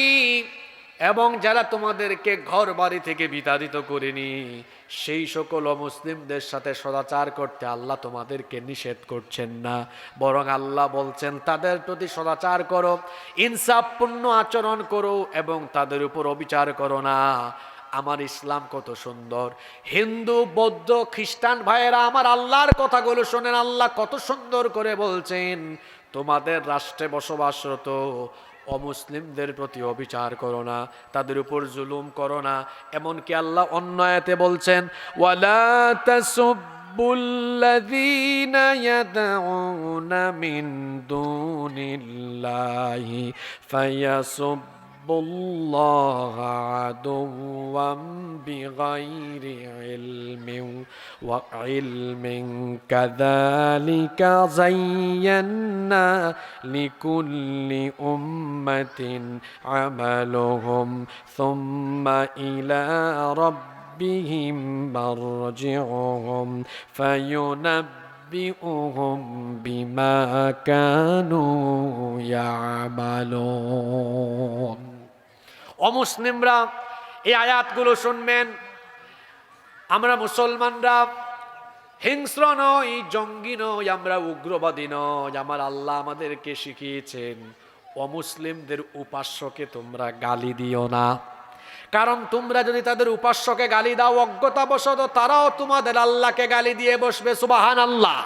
এবং যারা তোমাদেরকে ঘর বাড়ি থেকে বিতাড়িত করেনি, সেই সকল অমুসলিমদের সাথে সদাচার করতে আল্লাহ তোমাদেরকে নিষেধ করছেন না, বরং আল্লাহ বলছেন তাদের প্রতি সদাচার করো, ইনসাফপূর্ণ আচরণ করো এবং তাদের উপর অবিচার করো না। আমার ইসলাম কত সুন্দর! হিন্দু, বৌদ্ধ, খ্রিস্টান ভাইয়েরা আমার আল্লাহর কথাগুলো শোনেন। আল্লাহ কত সুন্দর করে বলছেন, তোমাদের রাষ্ট্রে বসবাসরত অমুসলিমদের প্রতি অবিচার করো না, তাদের উপর জুলুম করো না। এমনকি আল্লাহ অন্য আয়াতে বলছেন, ওয়ালা তাসুব্বুল্লাযীনা ইয়াদউনা মিন দুনিল্লাহি ফায়াসুব্বুল্লাহা আদুওয়াম বিগাইরি ইলমিন ওয়া ইলমিন কাযালিকা যায়্যান্না লিকুল্লি উম্মাতিন আমালুহুম সুম্মা ইলা রাব্বিহিম মারজিউহুম ফায়ুনাব্বিউহুম বিমা কানু ইয়ামালুন। অমুসলিমরা এই আয়াতগুলো শুনবেন। আমরা মুসলমানরা হিংস্র নই, জঙ্গি নই, আমরা উগ্রবাদী নই। আমার আল্লাহ আমাদেরকে শিখিয়েছেন, অমুসলিমদের উপাস্যকে তোমরা গালি দিও না, কারণ তোমরা যদি তাদের উপাস্যকে গালি দাও অজ্ঞতাবশত তারাও তোমাদের আল্লাহকে গালি দিয়ে বসবে। সুবহানাল্লাহ!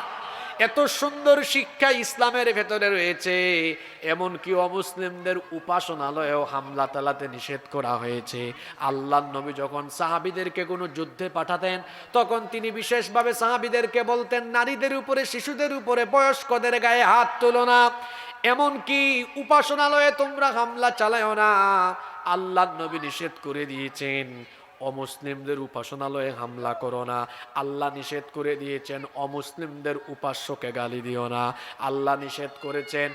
এত সুন্দর শিক্ষা ইসলামের ভেতরে রয়েছে। এমনকি অমুসলিমদের উপাসনালয়েও হামলা চালাতে নিষেধ করা হয়েছে। আল্লাহর নবী যখন সাহাবীদেরকে কোনো যুদ্ধে পাঠাতেন তখন তিনি বিশেষভাবে সাহাবীদেরকে বলতেন, নারীদের উপরে, শিশুদের উপরে, বয়স্কদের গায়ে হাত তোলো না, এমনকি উপাসনালয়ে তোমরা হামলা চালাও না। আল্লাহর নবী নিষেধ করে দিয়েছেন অমুসলিমদের উপাসনালয়ে হামলা করো না। আল্লাহ নিষেধ করে দিয়েছেন অমুসলিমদের উপাস্যকে গালি দিও না। আল্লাহ নিষেধ করেছেন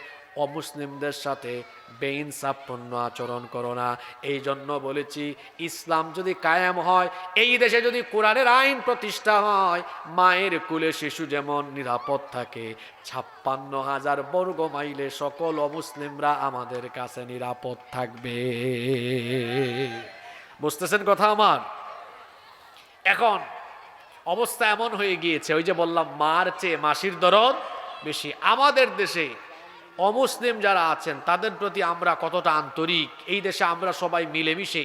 অমুসলিমদের সাথে বেইনসাফপূর্ণ আচরণ করো না। এই জন্য বলেছি, ইসলাম যদি কায়েম হয়, এই দেশে যদি কোরআনের আইন প্রতিষ্ঠা হয়, মায়ের কোলে শিশু যেমন নিরাপদ থাকে, ৫৬,০০০ বর্গ মাইলে সকল অমুসলিমরা আমাদের কাছে নিরাপদ থাকবে। বুঝতেছেন কথা আমার? এখন অবস্থা এমন হয়ে গিয়েছে, ওই যে বললাম মার চেয়ে মাসির দরদ বেশি। আমাদের দেশে অমুসলিম যারা আছেন তাদের প্রতি আমরা কতটা আন্তরিক, এই দেশে আমরা সবাই মিলেমিশে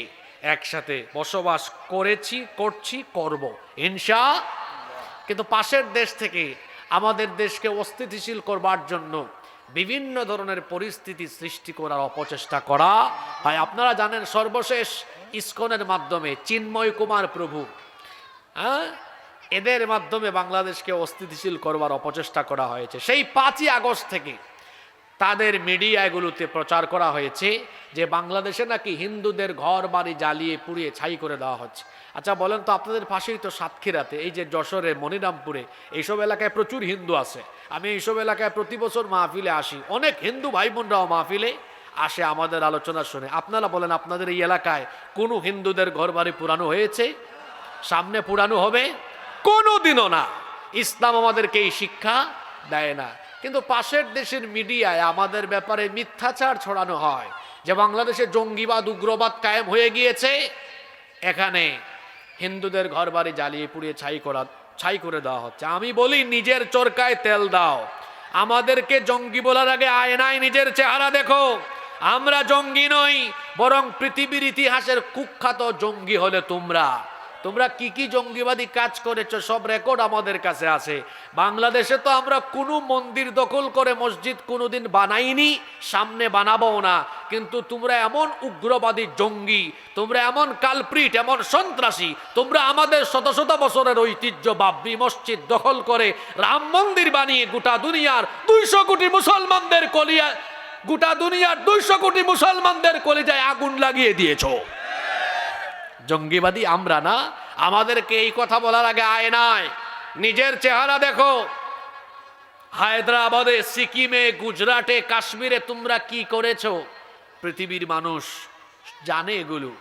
একসাথে বসবাস করেছি, করছি, করব ইনশাআল্লাহ। কিন্তু পাশের দেশ থেকে আমাদের দেশকে অস্থিতিশীল করবার জন্য বিভিন্ন ধরনের পরিস্থিতি সৃষ্টি করার অপচেষ্টা করা হয়। আপনারা জানেন সর্বশেষ ইসকনের মাধ্যমে চিন্ময় কুমার প্রভু, এদের মাধ্যমে বাংলাদেশকে অস্থিতিশীল করবার অপচেষ্টা করা হয়েছে। সেই 5ই আগস্ট থেকে তাদের মিডিয়াগুলোতে প্রচার করা হয়েছে যে বাংলাদেশে নাকি হিন্দুদের ঘর বাড়ি জ্বালিয়ে পুড়িয়ে ছাই করে দেওয়া হচ্ছে। আচ্ছা বলেন তো, আপনাদের পাশেই তো সাতক্ষীরাতে, এই যে যশোরে, মনিরামপুরে, এইসব এলাকায় প্রচুর হিন্দু আছে। আমি এইসব এলাকায় প্রতি বছর মাহফিলে আসি, অনেক হিন্দু ভাই বোনরাও মাহফিলে আসে আমাদের আলোচনা শুনে। আপনারা বলেন, আপনাদের এই এলাকায় কোনো হিন্দুদের ঘর বাড়ি পুরানো হয়েছে? সামনে পুরানো হবে? কোনোদিনও না। ইসলাম আমাদেরকে এই শিক্ষা দেয় না। কিন্তু পাশের দেশের মিডিয়ায় আমাদের ব্যাপারে মিথ্যাচার ছড়ানো হয় যে বাংলাদেশে জঙ্গিবাদ, উগ্রবাদ কায়েম হয়ে গিয়েছে, এখানে হিন্দুদের ঘর বাড়ি জ্বালিয়ে পুড়িয়ে ছাই করে দেওয়া হচ্ছে। আমি বলি, নিজের চরকায় তেল দাও। আমাদেরকে জঙ্গি বলার আগে আয়নায় নিজের চেহারা দেখো। আমরা জঙ্গি নই, বরং পৃথিবীর ইতিহাসের কুখ্যাত জঙ্গি হলে তোমরা। তোমরা কি কি জঙ্গিবাদী কাজ করেছো সব রেকর্ড আমাদের কাছে আছে। বাংলাদেশে তো আমরা কোনো মন্দির দখল করে মসজিদ কোনোদিন বানাইনি, সামনে বানাবো না। কিন্তু তোমরা এমন উগ্রবাদী জঙ্গি, তোমরা এমন কালপ্রিট, এমন সন্ত্রাসী, তোমরা আমাদের শত শত বছরের ঐতিহ্য বাবরি মসজিদ দখল করে রাম মন্দির বানিয়ে গোটা দুনিয়ার 200 কোটি মুসলমানদের কলিজায় আগুন লাগিয়ে দিয়েছো। জঙ্গিবাদী আমরা না। আমাদেরকে এই কথা বলার আগে আয়নায় নিজের চেহারা দেখো। হায়দ্রাবাদে, সিকিমে, গুজরাটে, কাশ্মীরে তোমরা কি করেছো পৃথিবীর মানুষ জানে এগুলো।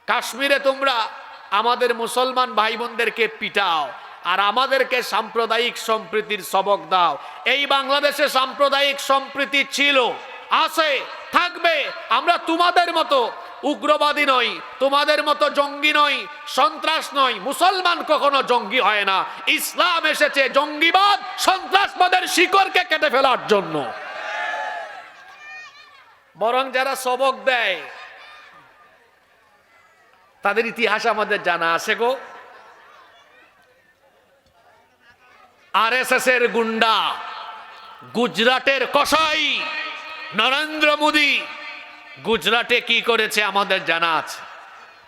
কাশ্মীরে তোমরা আমাদের মুসলমান ভাই বোনদেরকে পিটাও আর আমাদেরকে সাম্প্রদায়িক সম্প্রীতির সবক দাও। এই বাংলাদেশে সাম্প্রদায়িক সম্প্রীতি ছিল, আছে, থাকবে। আমরা তোমাদের মতো উগ্রবাদী নই, তোমাদের মতো জঙ্গি নই, সন্ত্রাস নই। মুসলমান কখনো জঙ্গি হয় না। ইসলাম এসেছে জঙ্গিবাদ, সন্ত্রাসবাদের শিকড়কে কেটে ফেলার জন্য। বরং যারা সবক দেয় তাদের ইতিহাস আমাদের জানা আছে গো। আরএসএস এর গুন্ডা, গুজরাটের কসাই নরেন্দ্র মোদী গুজরাটে কি করেছে আমাদের জানা আছে।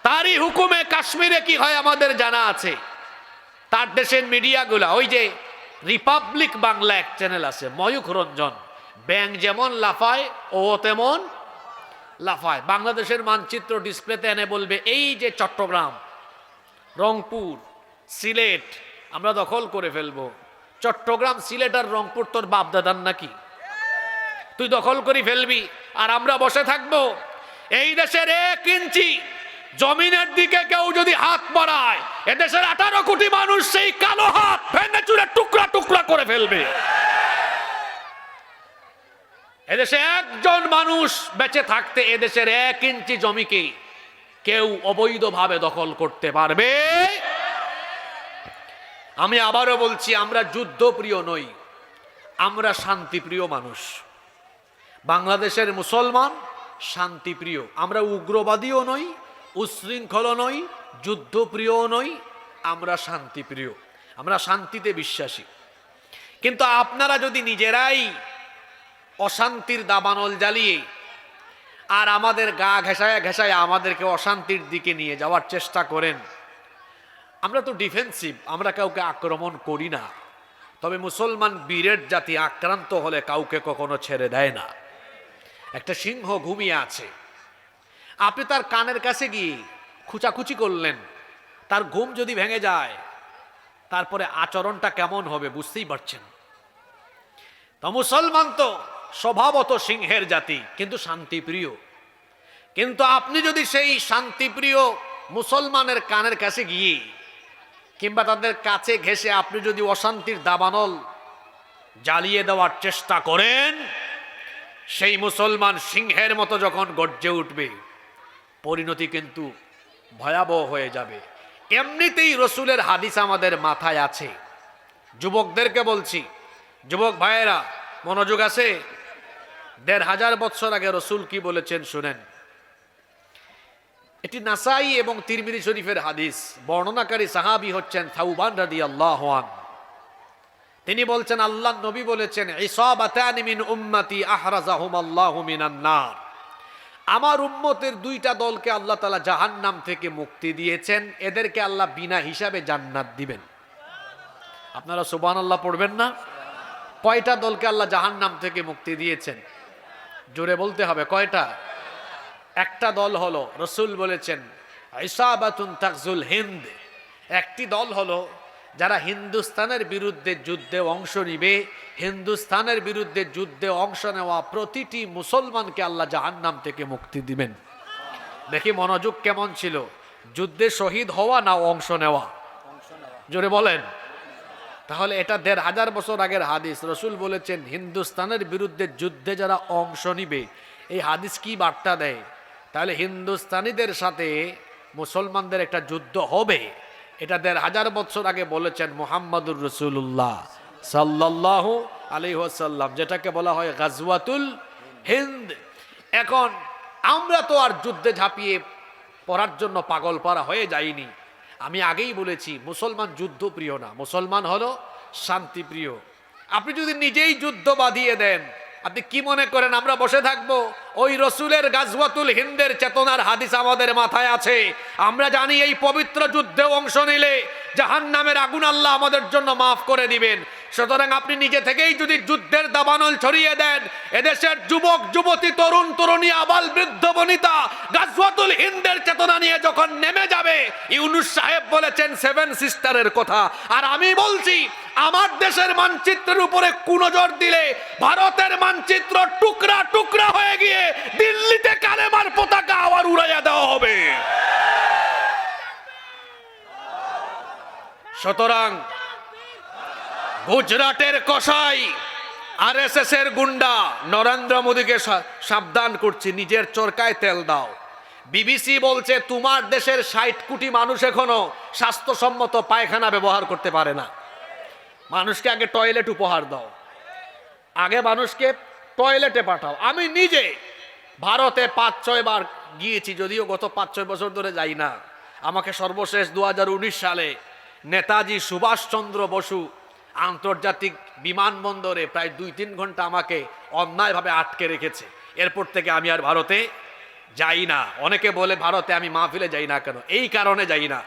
তারই হুকুমে কাশ্মীরে কি হয় আমাদের জানা আছে। তার দেশের মিডিয়াগুলা, ওই যে রিপাবলিক বাংলা এক চ্যানেল আছে, ময়ূখ রঞ্জন, ব্যাং যেমন লাফায় ও তেমন লাফায়। বাংলাদেশের মানচিত্র ডিসপ্লেতে এনে বলবে, এই যে চট্টগ্রাম, রংপুর, সিলেট আমরা দখল করে ফেলবো। চট্টগ্রাম, সিলেট আর রংপুর তোর বাপদাদার নাকি? তুই দখল করে ফেলবি আর আমরা বসে থাকবো? এই দেশের 1 ইঞ্চি জমিনের দিকে কেউ যদি হাত বাড়ায়, এদেশের 18 কোটি মানুষ সেই কালো হাত ভেঙে চুরে টুকরা টুকরা করে ফেলবে। এদেশে একজন মানুষ বেঁচে থাকতে এদেশের 1 ইঞ্চি জমিকে কেউ অবৈধভাবে দখল করতে পারবে? আমি আবারও বলছি, আমরা যুদ্ধপ্রিয় নই, আমরা শান্তিপ্রিয় মানুষ। বাংলাদেশের মুসলমান শান্তিপ্রিয়। আমরা উগ্রবাদীও নই, উচ্ছৃঙ্খল নই, যুদ্ধপ্রিয়ও নই, আমরা শান্তিপ্রিয়, আমরা শান্তিতে বিশ্বাসী। কিন্তু আপনারা যদি নিজেরাই অশান্তির দাবানল জ্বালিয়ে আর আমাদের গা ঘেঁষায় ঘেঁষায় আমাদেরকে অশান্তির দিকে নিয়ে যাওয়ার চেষ্টা করেন, আমরা তো ডিফেন্সিভ, আমরা কাউকে আক্রমণ করি না। তবে মুসলমান বীরের জাতি আক্রান্ত হলে কাউকে কখনো ছেড়ে দেয় না। একটা সিংহ ঘুমিয়ে আছে, আপনি তার কানের কাছে গিয়ে খুচাখুচি করলেন, তার ঘুম যদি ভেঙে যায় তারপরে আচরণটা কেমন হবে বুঝতেই পারছেন। তো মুসলমান তো স্বভাবত সিংহের জাতি, কিন্তু শান্তিপ্রিয়। কিন্তু আপনি যদি সেই শান্তিপ্রিয় মুসলমানের কানের কাছে গিয়ে কিংবা তাদের কাছে ঘেঁষে আপনি যদি অশান্তির দাবানল জ্বালিয়ে দেওয়ার চেষ্টা করেন, সেই মুসলমান সিংহের মতো যখন গর্জে উঠবে, পরিণতি কিন্তু ভয়াবহ হয়ে যাবে। এমনিতেই রসুলের হাদিস আমাদের মাথায় আছে। যুবকদেরকে বলছি, যুবক ভাইয়েরা মনোযোগ আছে। 1500 বছর আগে রসুল কি বলেছেন শুনেন। এটি নাসাই এবং তিরমিজি শরীফের হাদিস। বর্ণনাকারী সাহাবী হচ্ছেন থাউবান রাদিয়াল্লাহু আনহু। তিনি বলছেন, আল্লাহর নবী বলেছেন, ইসাবাতানি মিন উম্মতি আহরাজাহুমাল্লাহু মিনান নার। আমার উম্মতের দুইটা দলকে আল্লাহ তাআলা জাহান্নাম থেকে মুক্তি দিয়েছেন, এদেরকে আল্লাহ বিনা হিসাবে জান্নাত দিবেন। আপনারা সুবহানাল্লাহ পড়বেন না? কয়টা দলকে আল্লাহ জাহান্নাম থেকে মুক্তি দিয়েছেন? জোরে বলতে হবে, কয়টা? একটা দল হলো, রাসূল বলেছেন, ইসাবাতুন তাগজুল হিন্দ। একটি দল হলো যারা হিন্দুস্তানের বিরুদ্ধে যুদ্ধে অংশ নিবে। হিন্দুস্তানের বিরুদ্ধে যুদ্ধে অংশ নেওয়া প্রতিটি মুসলমানকে আল্লাহ জাহান্নাম থেকে মুক্তি দিবেন। দেখি মনোযোগ কেমন ছিল, যুদ্ধে শহীদ হওয়া না অংশ নেওয়া? জোরে বলেন। তাহলে এটা ১৫০০ বছর আগের হাদিস। রাসূল বলেছেন হিন্দুস্তানের বিরুদ্ধে যুদ্ধে যারা অংশ নিবে। এই হাদিস কি বার্তা দেয়? তাহলে হিন্দুস্তানিদের সাথে মুসলমানদের একটা যুদ্ধ হবে। এটা ১৫০০ বছর আগে বলেছেন মুহাম্মদুর রাসূলুল্লাহ সাল্লাল্লাহু আলাইহি ওয়াসাল্লাম, যেটাকে বলা হয় গাজওয়াতুল হিন্দ। এখন আমরা তো আর যুদ্ধে ঝাঁপিয়ে পড়ার জন্য পাগল পারা হয়ে যাইনি। আমি আগেই বলেছি, মুসলমান যুদ্ধ প্রিয় না, মুসলমান হলো শান্তিপ্রিয়। আপনি যদি নিজেই যুদ্ধ বাঁধিয়ে দেন, আপনি কি মনে করেন আমরা বসে থাকবো? ওই রসুলের গাজওয়াতুল হিন্দের চেতনার হাদিস আমাদের মাথায় আছে। আমরা জানি এই পবিত্র যুদ্ধে অংশ নিলে জাহান্নামের আগুন আল্লাহ আমাদের জন্য মাফ করে দিবেন। সুতরাং আপনি নিজে থেকেই যদি যুদ্ধের দাবানল ছড়িয়ে দেন, এদেশের যুবক যুবতী, তরুণ তরুণী, আবাল বৃদ্ধ বনিতা গাজওয়াতুল হিন্দের চেতনা নিয়ে যখন নেমে যাবে, ইউনূস সাহেব বলেছেন 7 সিস্টারের কথা, আর আমি বলছি আমার দেশের মানচিত্রের উপরে কুনজর দিলে ভারতের মানচিত্র টুকরা টুকরা হয়ে গিয়ে দিল্লিতে কালেমার পতাকা আবার উড়াইয়া দেওয়া হবে। সুতরাং গুজরাটের কসাই, আরএসএস এর গুন্ডা নরেন্দ্র মোদীকে সাবধান করছি, নিজের চরকায় তেল দাও। বিবিসি বলছে তোমার দেশের ৬০ কোটি মানুষ এখনো স্বাস্থ্যসম্মত পায়খানা ব্যবহার করতে পারে না। মানুষকে আগে টয়লেট উপহার দাও, আগে মানুষকে টয়লেটে পাঠাও। আমি নিজে ভারতে ৫-৬ বার গিয়েছি, যদিও গত ৫-৬ বছর ধরে যাই না। আমাকে সর্বশেষ ২০১৯ সালে নেতাজি সুভাষচন্দ্র বসু আন্তর্জাতিক বিমানবন্দরে প্রায় ২-৩ ঘন্টা আমাকে অন্যায়ভাবে আটকে রেখেছে। এরপর থেকে আমি আর ভারতে যাই না। অনেকে বলে ভারতে আমি মাহফিলে যাই না কেন? এই কারণে যাই না,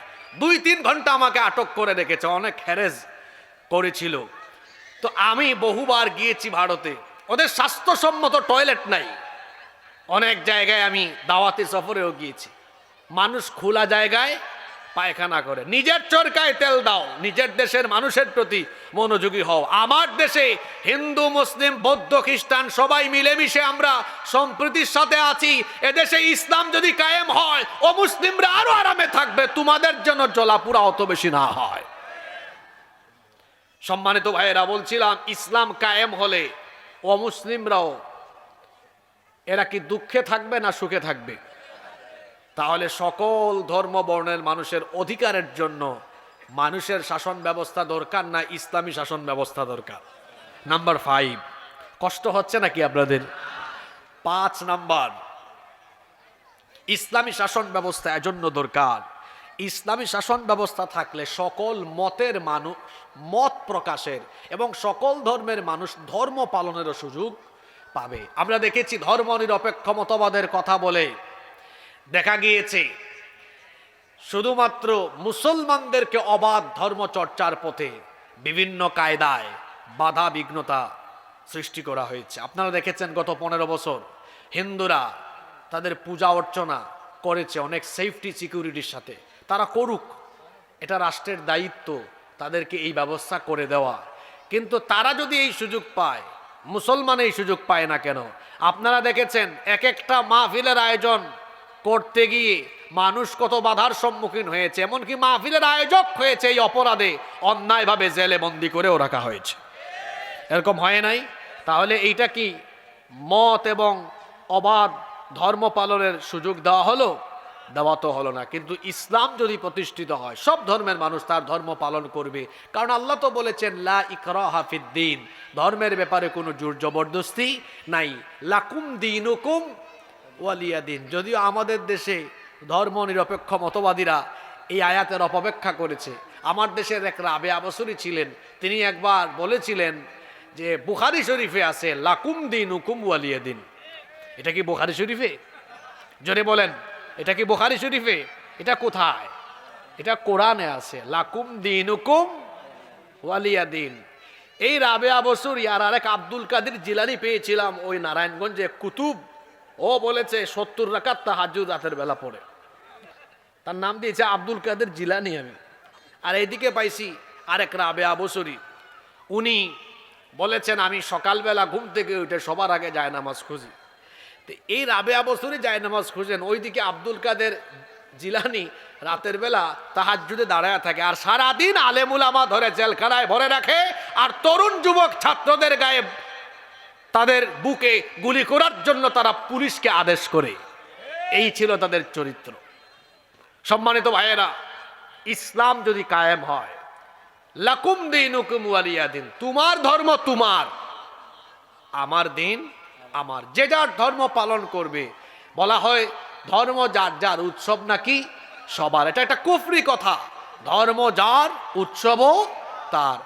২-৩ ঘন্টা আমাকে আটক করে রেখেছে, অনেক হ্যারেস করেছিল। তো আমি বহুবার গিয়েছি ভারতে, ওদের স্বাস্থ্যসম্মত টয়লেট নাই। অনেক জায়গায় আমি দাওয়াতি সফরেও গিয়েছি, মানুষ খোলা জায়গায় পায়খানা করে। নিজের চরকায় তেল দাও, নিজের দেশের মানুষের প্রতি মনোযোগী হও। আমার দেশে হিন্দু মুসলিম বৌদ্ধ খ্রিস্টান সবাই মিলেমিশে আমরা সম্প্রীতির সাথে আছি। এদেশে ইসলাম যদি কায়েম হয়, ও মুসলিমরা আরো আরামে থাকবে, তোমাদের জন্য জ্বলাপুরা অত বেশি না হয়। সম্মানিত ভাইয়েরা, বলছিলাম ইসলাম কায়েম হলে অমুসলিমরাও এরা কি দুঃখে থাকবে না সুখে থাকবে? তাহলে সকল ধর্ম বর্ণের মানুষের অধিকারের জন্য মানুষের শাসন ব্যবস্থা দরকার না ইসলামী শাসন ব্যবস্থা দরকার? নাম্বার 5, কষ্ট হচ্ছে নাকি আপনাদের? 5 নাম্বার, ইসলামী শাসন ব্যবস্থা এজন্য দরকার। ইসলামী শাসন ব্যবস্থা থাকলে সকল মতের মানুষ মত প্রকাশের এবং সকল ধর্মের মানুষ ধর্ম পালনেরও সুযোগ পাবে। আমরা দেখেছি ধর্ম নিরপেক্ষ মতবাদের কথা বলে দেখা গিয়েছে শুধুমাত্র মুসলমানদেরকে অবাধ ধর্ম চর্চার পথে বিভিন্ন কায়দায় বাধা বিঘ্নতা সৃষ্টি করা হয়েছে। আপনারা দেখেছেন গত 15 বছর হিন্দুরা তাদের পূজা অর্চনা করেছে অনেক সেফটি সিকিউরিটির সাথে। তারা করুক, এটা রাষ্ট্রের দায়িত্ব তাদেরকে এই ব্যবস্থা করে দেওয়া। কিন্তু তারা যদি এই সুযোগ পায়, মুসলমান এই সুযোগ পায় না কেন? আপনারা দেখেছেন এক একটা মাহফিলের আয়োজন করতে গিয়ে মানুষ কত বাধার সম্মুখীন হয়েছে, এমনকি মাহফিলের আয়োজক হয়েছে এই অপরাধে অন্যায়ভাবে জেলে বন্দি করেও রাখা হয়েছে। এরকম হয় নাই? তাহলে এইটা কি মত এবং অবাধ ধর্ম পালনের সুযোগ দেওয়া হলো? দেওয়া তো হলো না। কিন্তু ইসলাম যদি প্রতিষ্ঠিত হয়, সব ধর্মের মানুষ তার ধর্ম পালন করবে। কারণ আল্লাহ তো বলেছেন লা ইকরাহা ফিদ্দিন, ধর্মের ব্যাপারে কোনো জোর জবরদস্তি নাই। লাকুম দীনুকুম ওয়ালিয়া দিন। যদিও আমাদের দেশে ধর্ম নিরপেক্ষ মতবাদীরা এই আয়াতের অপব্যাখ্যা করেছে। আমার দেশের এক রাবেয়া বসরি ছিলেন, তিনি একবার বলেছিলেন যে বুখারী শরীফে আছে লাকুম দিনুকুম ওয়ালিয়া দিন। এটা কি বুখারী শরীফে? জোরে বলেন, এটা কি বুখারী শরীফে? এটা কোথায়? এটা কোরআনে আছে, লাকুম দিনুকুম ওয়ালিয়া দিন। এই রাবেয়া বসরি আর আরেক আব্দুল কাদের জিলানী পেয়েছিলাম ওই নারায়ণগঞ্জে কুতুব। ও বলেছে 70 রাকাত তাহাজ্জুদ রাতের বেলা পড়ে, তার নাম দিয়েছে আব্দুল কাদের জিলানী আমি। আর এইদিকে পাইছি আরেক রাবেয়া বসরি, উনি বলেছেন আমি সকালবেলা ঘুম থেকে উঠে সবার আগে জায়নামাজ খুঁজি। তো এই রাবেয়া বসরি জায়নামাজ খুঁজেন, ওইদিকে আব্দুল কাদের জিলানী রাতের বেলা তাহাজ্জুদে দাঁড়ায় থাকে, আর সারাদিন আলেম উলামা ধরে জেলখানায় ভরে রাখে, আর তরুণ যুবক ছাত্রদের গায়ে তাদের বুকে গুলি করার জন্য তারা পুলিশকে আদেশ করে। এই ছিল তাদের চরিত্র। সম্মানিত ভাইয়েরা, ইসলাম যদি কায়েম হয়, লাকুম দিনুকুম ওয়ালিয়া দিন, তোমার ধর্ম তোমার, আমার দিন আমার, যে যার ধর্ম পালন করবে। বলা হয় ধর্ম যার যার, উৎসব নাকি সবার। এটা একটা কুফরি কথা। ধর্ম যার, উৎসবও তার।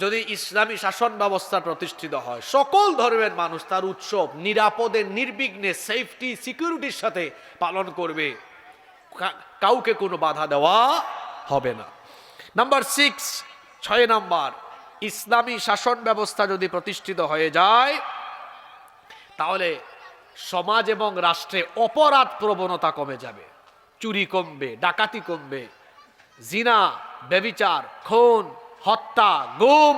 যদি ইসলামী শাসন ব্যবস্থা প্রতিষ্ঠিত হয়, সকল ধর্মের মানুষ তার উৎসব নিরাপদে নির্বিঘ্নে সেফটি সিকিউরিটির সাথে পালন করবে, কাউকে কোনো বাধা দেওয়া হবে না। নাম্বার 6, 6 নাম্বার, ইসলামী শাসন ব্যবস্থা যদি প্রতিষ্ঠিত হয়ে যায় তাহলে সমাজ এবং রাষ্ট্রে অপরাধ প্রবণতা কমে যাবে। চুরি কমবে, ডাকাতি কমবে, জিনা, ব্যভিচার, খুন, হত্যা, গুম,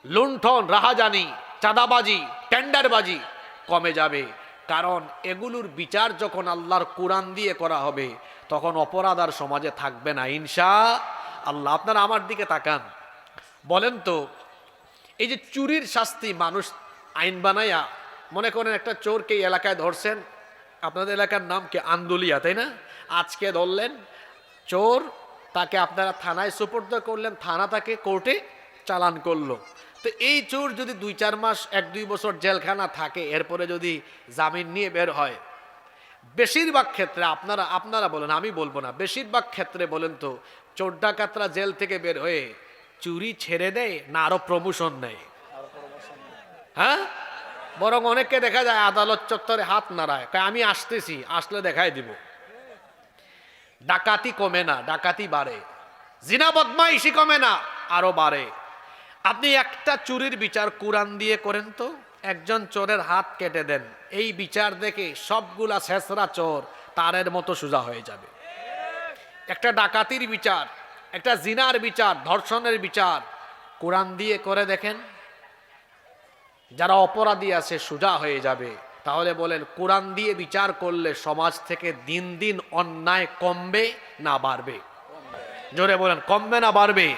লুণ্ঠন, রাহাজানি, চাঁদাবাজি, টেন্ডারবাজি কমে যাবে। কারণ এগুলোর বিচার যখন আল্লাহর কোরআন দিয়ে করা হবে তখন অপরাধ আর সমাজে থাকবে না ইনশাআল্লাহ। আপনারা আমার দিকে তাকান, বলেন তো, এই যে চুরির শাস্তি মানুষ আইন বানাইয়া, মনে করেন একটা চোরকে এই এলাকায় ধরছেন, আপনাদের এলাকার নাম কি আন্দুলিয়া, তাই না? আজকে ধরলেন চোর, তাকে আপনারা থানায় সুপর্দ করলেন, থানা তাকে কোর্টে চালান করলো। তো এই চোর যদি 2-4 মাস 1-2 বছর জেলখানা থাকে, এরপরে যদি জামিন নিয়ে বের হয়, বেশিরভাগ ক্ষেত্রে আপনারা বলেন, আমি বলবো না, বেশিরভাগ ক্ষেত্রে বলেন তো, চোর ডাকাতরা জেল থেকে বের হয়ে চুরি ছেড়ে দেয় না আরো প্রমোশন নেয়? হ্যাঁ, বরং অনেককে দেখা যায় আদালত চত্বরে হাত নাড়ায়, আমি আসতেছি, আসলে দেখাই দিব। ডাকাতি কমে না, ডাকাতি বাড়ে। জিনা বদমাইশি কমে না, আরো বাড়ে। আপনি একটা চুরির বিচার কোরআন দিয়ে করেন তো, একজন চোরের হাত কেটে দেন, এই বিচার দেখে সবগুলা ছেঁচড়া চোর তারের মতো সোজা হয়ে যাবে। একটা ডাকাতির বিচার, একটা জিনার বিচার, ধর্ষণের বিচার কোরআন দিয়ে করে দেখেন, যারা অপরাধী আছে সোজা হয়ে যাবে। তাহলে বলেন, কোরআন দিয়ে বিচার করলে সমাজ থেকে দিন দিন অন্যায় কমবে না বাড়বে? জোরে বলেন, কমবে না বাড়বে?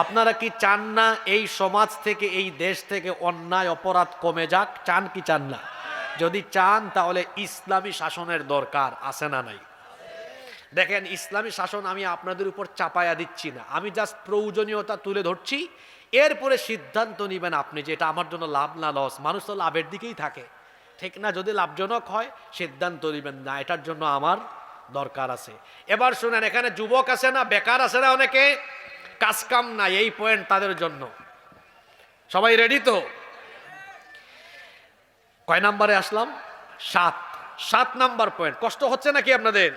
আপনারা কি চান না এই সমাজ থেকে, এই দেশ থেকে অন্যায় অপরাধ কমে যাক? চান কি চান না? যদি চান তাহলে ইসলামী শাসনের দরকার আছে না নাই? দেখেন, ইসলামী শাসন আমি আপনাদের উপর চাপায়া দিচ্ছি না, আমি জাস্ট প্রয়োজনীয়তা তুলে ধরছি। এরপরে সিদ্ধান্ত নেবেন আপনি যে এটা আমার জন্য লাভ না লস। মানুষ তো লাভের দিকেই থাকে, ঠিক না? যদি লাভজনক হয় সিদ্ধান্ত নেবেন, না এটার জন্য আমার দরকার আছে। এবার শুনেন, এখানে যুবক আছে না, বেকার আছে না, অনেকে কাজ কাম নাই, এই পয়েন্ট তাদের জন্য। সবাই রেডি তো? কয় নাম্বারে আসলাম? 7 নাম্বার পয়েন্ট। কষ্ট হচ্ছে নাকি আপনাদের?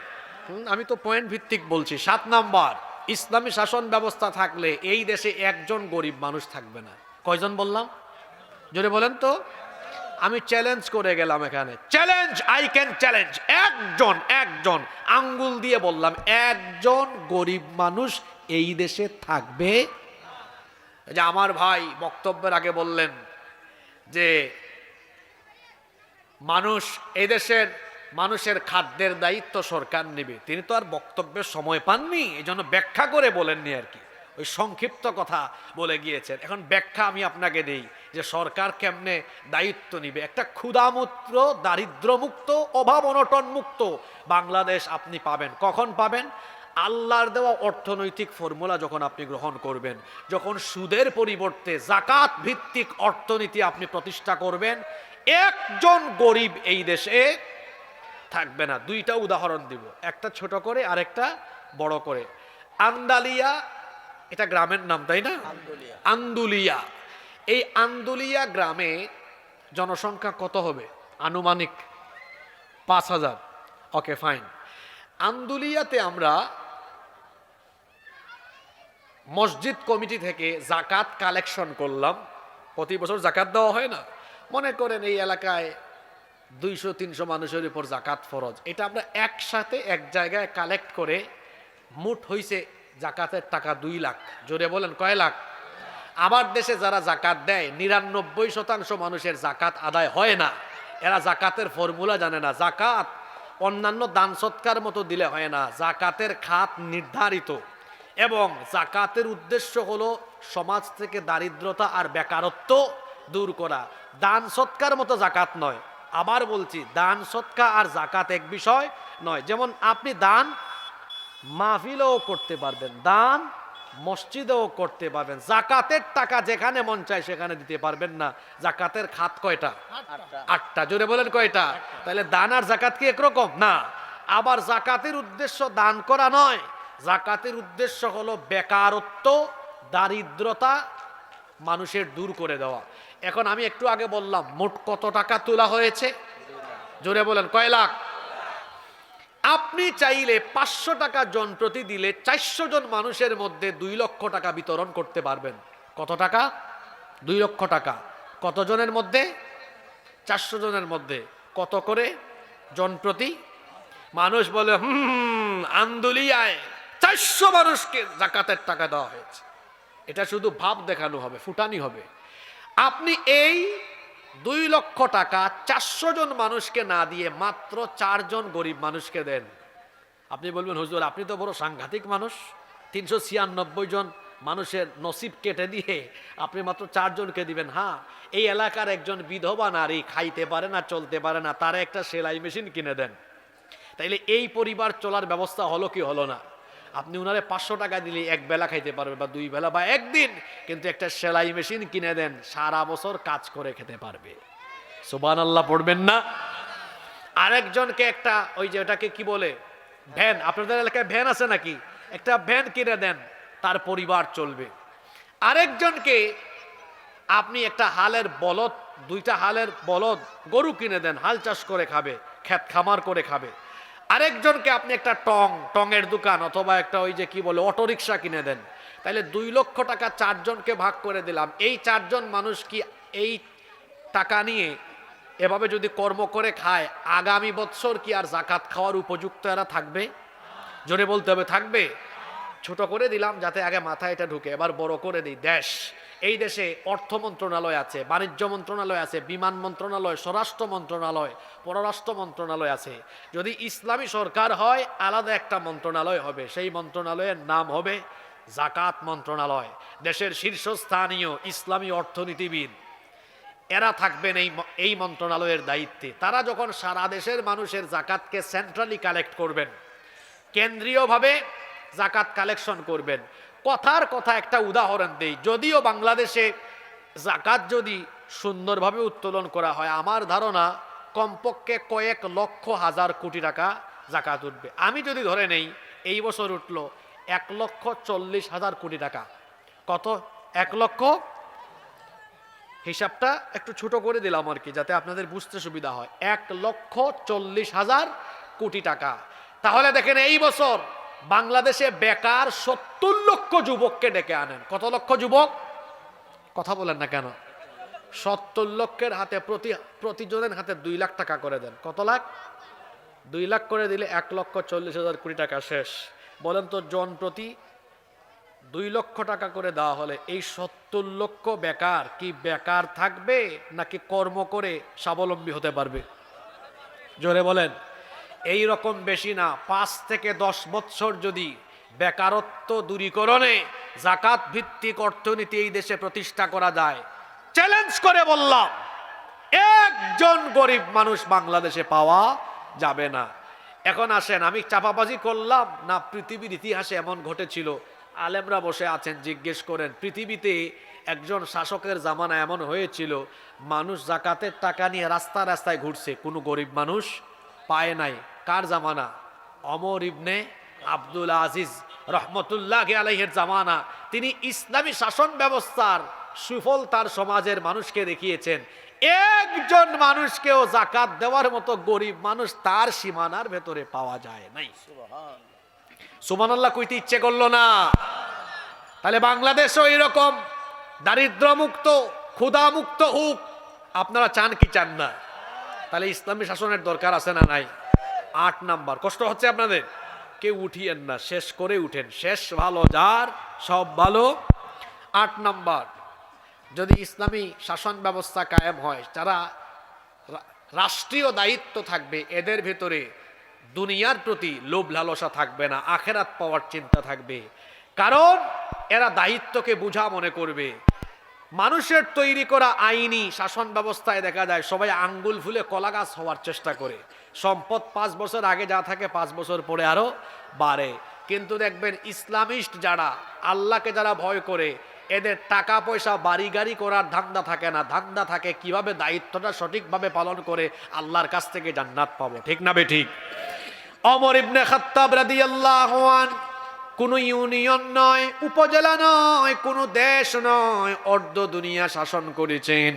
আমি তো পয়েন্ট ভিত্তিক বলছি। 7 নাম্বার, ইসলামী শাসন ব্যবস্থা থাকলে এই দেশে একজন গরিব মানুষ থাকবে না। কয়জন বললাম? জোরে বলেন তো। আমি চ্যালেঞ্জ করে গেলাম এখানে, চ্যালেঞ্জ, আই ক্যান চ্যালেঞ্জ, একজন আঙ্গুল দিয়ে বললাম, একজন গরিব মানুষ এই দেশে থাকবে। যে আমার ভাই বক্তব্যের আগে বললেন যে এই দেশের মানুষের খাদ্যের দায়িত্ব সরকার নেবে, তিনি তো আর বক্তব্যের সময় পাননি, এই জন্য ব্যাখ্যা করে বলেননি আর কি, ওই সংক্ষিপ্ত কথা বলে গিয়েছেন। এখন ব্যাখ্যা আমি আপনাকে দেই যে সরকার কেমনে দায়িত্ব নিবে। একটা ক্ষুধামুক্ত, দারিদ্র্যমুক্ত, অভাব অনটন মুক্ত বাংলাদেশ আপনি পাবেন। কখন পাবেন? আল্লাহর দেওয়া অর্থনৈতিক ফর্মুলা যখন আপনি গ্রহণ করবেন, যখন সুদের পরিবর্তে জাকাত ভিত্তিক অর্থনীতি আপনি প্রতিষ্ঠা করবেন, একজন গরিব এই দেশে থাকবে না। দুইটা উদাহরণ দিব, একটা ছোট করে আর একটা বড় করে। আন্দালিয়া, এটা গ্রামের নাম তাই না? আন্দুলিয়া। এই আন্দুলিয়া গ্রামে জনসংখ্যা কত হবে আনুমানিক? 5,000। Okay fine. আন্দুলিয়াতে আমরা মসজিদ কমিটি থেকে জাকাত কালেকশন করলাম। প্রতি বছর জাকাত দেওয়া হয় না? মনে করেন এই এলাকায় 200-300 মানুষের উপর জাকাত ফরজ। এটা আমরা একসাথে এক জায়গায় কালেক্ট করে মোট হইছে জাকাতের টাকা 2 লাখ। জোরে বলেন কয় লাখ? আমার দেশে যারা জাকাত দেয় 99% মানুষের জাকাত আদায় হয় না। এরা জাকাতের ফর্মুলা জানে না। জাকাত অন্যান্য দান সৎকার মতো দিলে হয় না। জাকাতের খাত নির্ধারিত এবং জাকাতের উদ্দেশ্য হলো সমাজ থেকে দারিদ্রতা আর বেকারত্ব দূর করা। দান সৎকার মতো জাকাত নয়। আবার বলছি, দান সৎকা আর জাকাত এক বিষয় নয়। যেমন আপনি দান মাহফিলেও করতে পারবেন, দান মসজিদেও করতে পারবেন, জাকাতের টাকা যেখানে মন চায় সেখানে দিতে পারবেন না। জাকাতের খাত কয়টা? 8টা। জোরে বলেন কয়টা? তাহলে দান আর জাকাত কি একরকম না? আবার জাকাতের উদ্দেশ্য দান করা নয়, জাকাতের উদ্দেশ্য হলো বেকারত্ব, দারিদ্রতা মানুষের দূর করে দেওয়া। এখন আমি একটু আগে বললাম মোট কত টাকা তোলা হয়েছে? জোরে বলেন কয় লাখ? আপনি চাইলে 500 টাকা জন প্রতি দিলে 400 জন মানুষের মধ্যে 2 লক্ষ টাকা বিতরণ করতে পারবেন। কত টাকা? 2 লক্ষ টাকা। কত জনের মধ্যে? 400 জনের মধ্যে। কত করে জন প্রতি? মানুষ বলে আন্দুলিয়ায় 400 মানুষকে জাকাতের টাকা দেওয়া হয়েছে। এটা শুধু ভাব দেখানো হবে, ফুটানি হবে। আপনি এই 2 লক্ষ টাকা 400 জন মানুষকে না দিয়ে মাত্র 4 জন গরিব মানুষকে দেন। আপনি বলবেন হুজুর আপনি তো বড় সাংঘাতিক মানুষ, 396 জন মানুষের নসিব কেটে দিয়ে আপনি মাত্র 4 জনকে দিবেন। হ্যাঁ, এই এলাকার একজন বিধবা নারী খাইতে পারে না, চলতে পারে না, তার একটা সেলাই মেশিন কিনে দেন। তাইলে এই পরিবার চলার ব্যবস্থা হলো কি হলো না? আপনি উনারে 500 টাকা দিলে এক বেলা খাইতে পারবে বা 2 বেলা বা একদিন, কিন্তু একটা সেলাই মেশিন কিনে দেন, সারা বছর কাজ করে খেতে পারবে। সুবহানাল্লাহ পড়বেন না? আরেকজনকে একটা ওই যে ওটাকে কি বলে ভ্যান, আপনাদের এলাকায় ভ্যান আছে নাকি? একটা ভ্যান কিনে দেন, তার পরিবার চলবে। আরেকজনকে আপনি একটা হালের বলদ, 2টা হালের বলদ গরু কিনে দেন, হাল চাষ করে খাবে, ক্ষেত খামার করে খাবে। আরেকজনকে আপনি একটা টঙের দোকান অথবা একটা ওই যে কি বলে অটোরিকশা কিনে দেন। তাহলে 2 লক্ষ টাকা 4 জনকে ভাগ করে দিলাম। এই 4 জন মানুষ কি এই টাকা নিয়ে এভাবে যদি কর্ম করে খায়, আগামী বছর কি আর জাকাত খাওয়ার উপযুক্ত এরা থাকবে? জোরে বলতে হবে থাকবে। ছোট করে দিলাম যাতে আগে মাথায় এটা ঢুকে, এবার বড় করে দিই। এই দেশে অর্থ মন্ত্রণালয় আছে, বাণিজ্য মন্ত্রণালয় আছে, বিমান মন্ত্রণালয়, স্বরাষ্ট্র মন্ত্রণালয়, পররাষ্ট্র মন্ত্রণালয় আছে। যদি ইসলামী সরকার হয় আলাদা একটা মন্ত্রণালয় হবে, সেই মন্ত্রণালয়ের নাম হবে জাকাত মন্ত্রণালয়। দেশের শীর্ষস্থানীয় ইসলামী অর্থনীতিবিদ এরা থাকবেন এই মন্ত্রণালয়ের দায়িত্বে। তারা যখন সারা দেশের মানুষের জাকাতকে সেন্ট্রালি কালেক্ট করবেন, কেন্দ্রীয়ভাবে জাকাত কালেকশন করবেন। কথার কথা একটা উদাহরণ দেই, যদিও বাংলাদেশে জাকাত যদি সুন্দরভাবে উত্তোলন করা হয়, আমার ধারণা কমপক্ষে কয়েক লক্ষ হাজার কোটি টাকা জাকাত উঠবে। আমি যদি ধরে নেই এই বছর উঠল 1,40,000 কোটি টাকা। কত? 1 লক্ষ, হিসাবটা একটু ছোট করে দিলাম আর কি, যাতে আপনাদের বুঝতে সুবিধা হয়। 1,40,000 কোটি টাকা। তাহলে দেখেন এই বছর বাংলাদেশে বেকার 70 লক্ষ যুবককে ডেকে আনেন। কত লক্ষ যুবক? কথা বলেন না কেন? 70 লক্ষের হাতে প্রতিজনের হাতে 2 লাখ টাকা করে দেন। কত লাখ? 2 লাখ করে দিলে 1,40,000 কোটি টাকা শেষ। বলেন তো জন প্রতি 2 লক্ষ টাকা করে দেওয়া হলে এই 70 লক্ষ বেকার কি বেকার থাকবে নাকি কর্ম করে স্বাবলম্বী হতে পারবে? জোরে বলেন। এই রকম বেশি না, 5 থেকে 10 বছর যদি বেকারত্ব দূরীকরণে জাকাত ভিত্তিক অর্থনীতি এই দেশে প্রতিষ্ঠা করা যায়, চ্যালেঞ্জ করে বললাম একজন গরিব মানুষ বাংলাদেশে পাওয়া যাবে না। এখন আসেন, আমি চাপাবাজি করলাম না পৃথিবীর ইতিহাসে এমন ঘটেছিল? আলেমরা বসে আছেন, জিজ্ঞেস করেন পৃথিবীতে একজন শাসকের জামানা এমন হয়েছিল মানুষ জাকাতের টাকা নিয়ে রাস্তায় রাস্তায় ঘুরছে, কোনো গরিব মানুষ পায় নাই। কার জামানা? ওমর ইবনে আব্দুল আজিজ রহমতুল্লাহ আলাইহির জামানা। তিনি ইসলামী শাসন ব্যবস্থার সুফল তার সমাজের মানুষকে দেখিয়েছেন। একজন মানুষকেও যাকাত দেওয়ার মতো গরিব মানুষ তার সীমানার ভেতরে পাওয়া যায় নাই। সুবহানাল্লাহ কইতে ইচ্ছে করলো না? তাহলে বাংলাদেশও এরকম দারিদ্র মুক্ত, ক্ষুধা মুক্ত হোক। আপনারা চান কি চান না? তাহলে ইসলামী শাসনের দরকার আছে না নাই? 8 নাম্বার। কষ্ট হচ্ছে আপনাদের? কেউ উঠিয়েন না, শেষ করে উঠেন। শেষ ভালো যার, সব ভালো। 8 নাম্বার, যদি ইসলামী শাসন ব্যবস্থা কায়েম হয়, যারা রাষ্ট্রীয় দায়িত্ব থাকবে এদের ভেতরে দুনিয়ার প্রতি লোভ লালসা থাকবে না, আখেরাত পাওয়ার চিন্তা থাকবে। কারণ এরা দায়িত্বকে বোঝা মনে করবে। মানুষের তৈরি করা আইনি শাসন ব্যবস্থায় দেখা যায় সবাই আঙ্গুল ফুলে কলা গাছ হওয়ার চেষ্টা করে। সম্পদ 5 বছর আগে যা থাকে 5 বছর পরে আরো বাড়ে। কিন্তু দেখবেন ইসলামিস্ট যারা, আল্লাহকে যারা ভয় করে, এদের টাকা পয়সা বাড়ি গাড়ি করার ধান্দা থাকে না। ধান্দা থাকে কিভাবে দায়িত্বটা সঠিকভাবে পালন করে আল্লাহর কাছ থেকে জান্নাত পাবো। ঠিক না বে ঠিক? ওমর ইবনে খাত্তাব রাদিয়াল্লাহু আনহু কোনো ইউনিয়ন নয়, উপজেলা নয়, কোনো দেশ নয়, অর্ধ দুনিয়া শাসন করেছেন।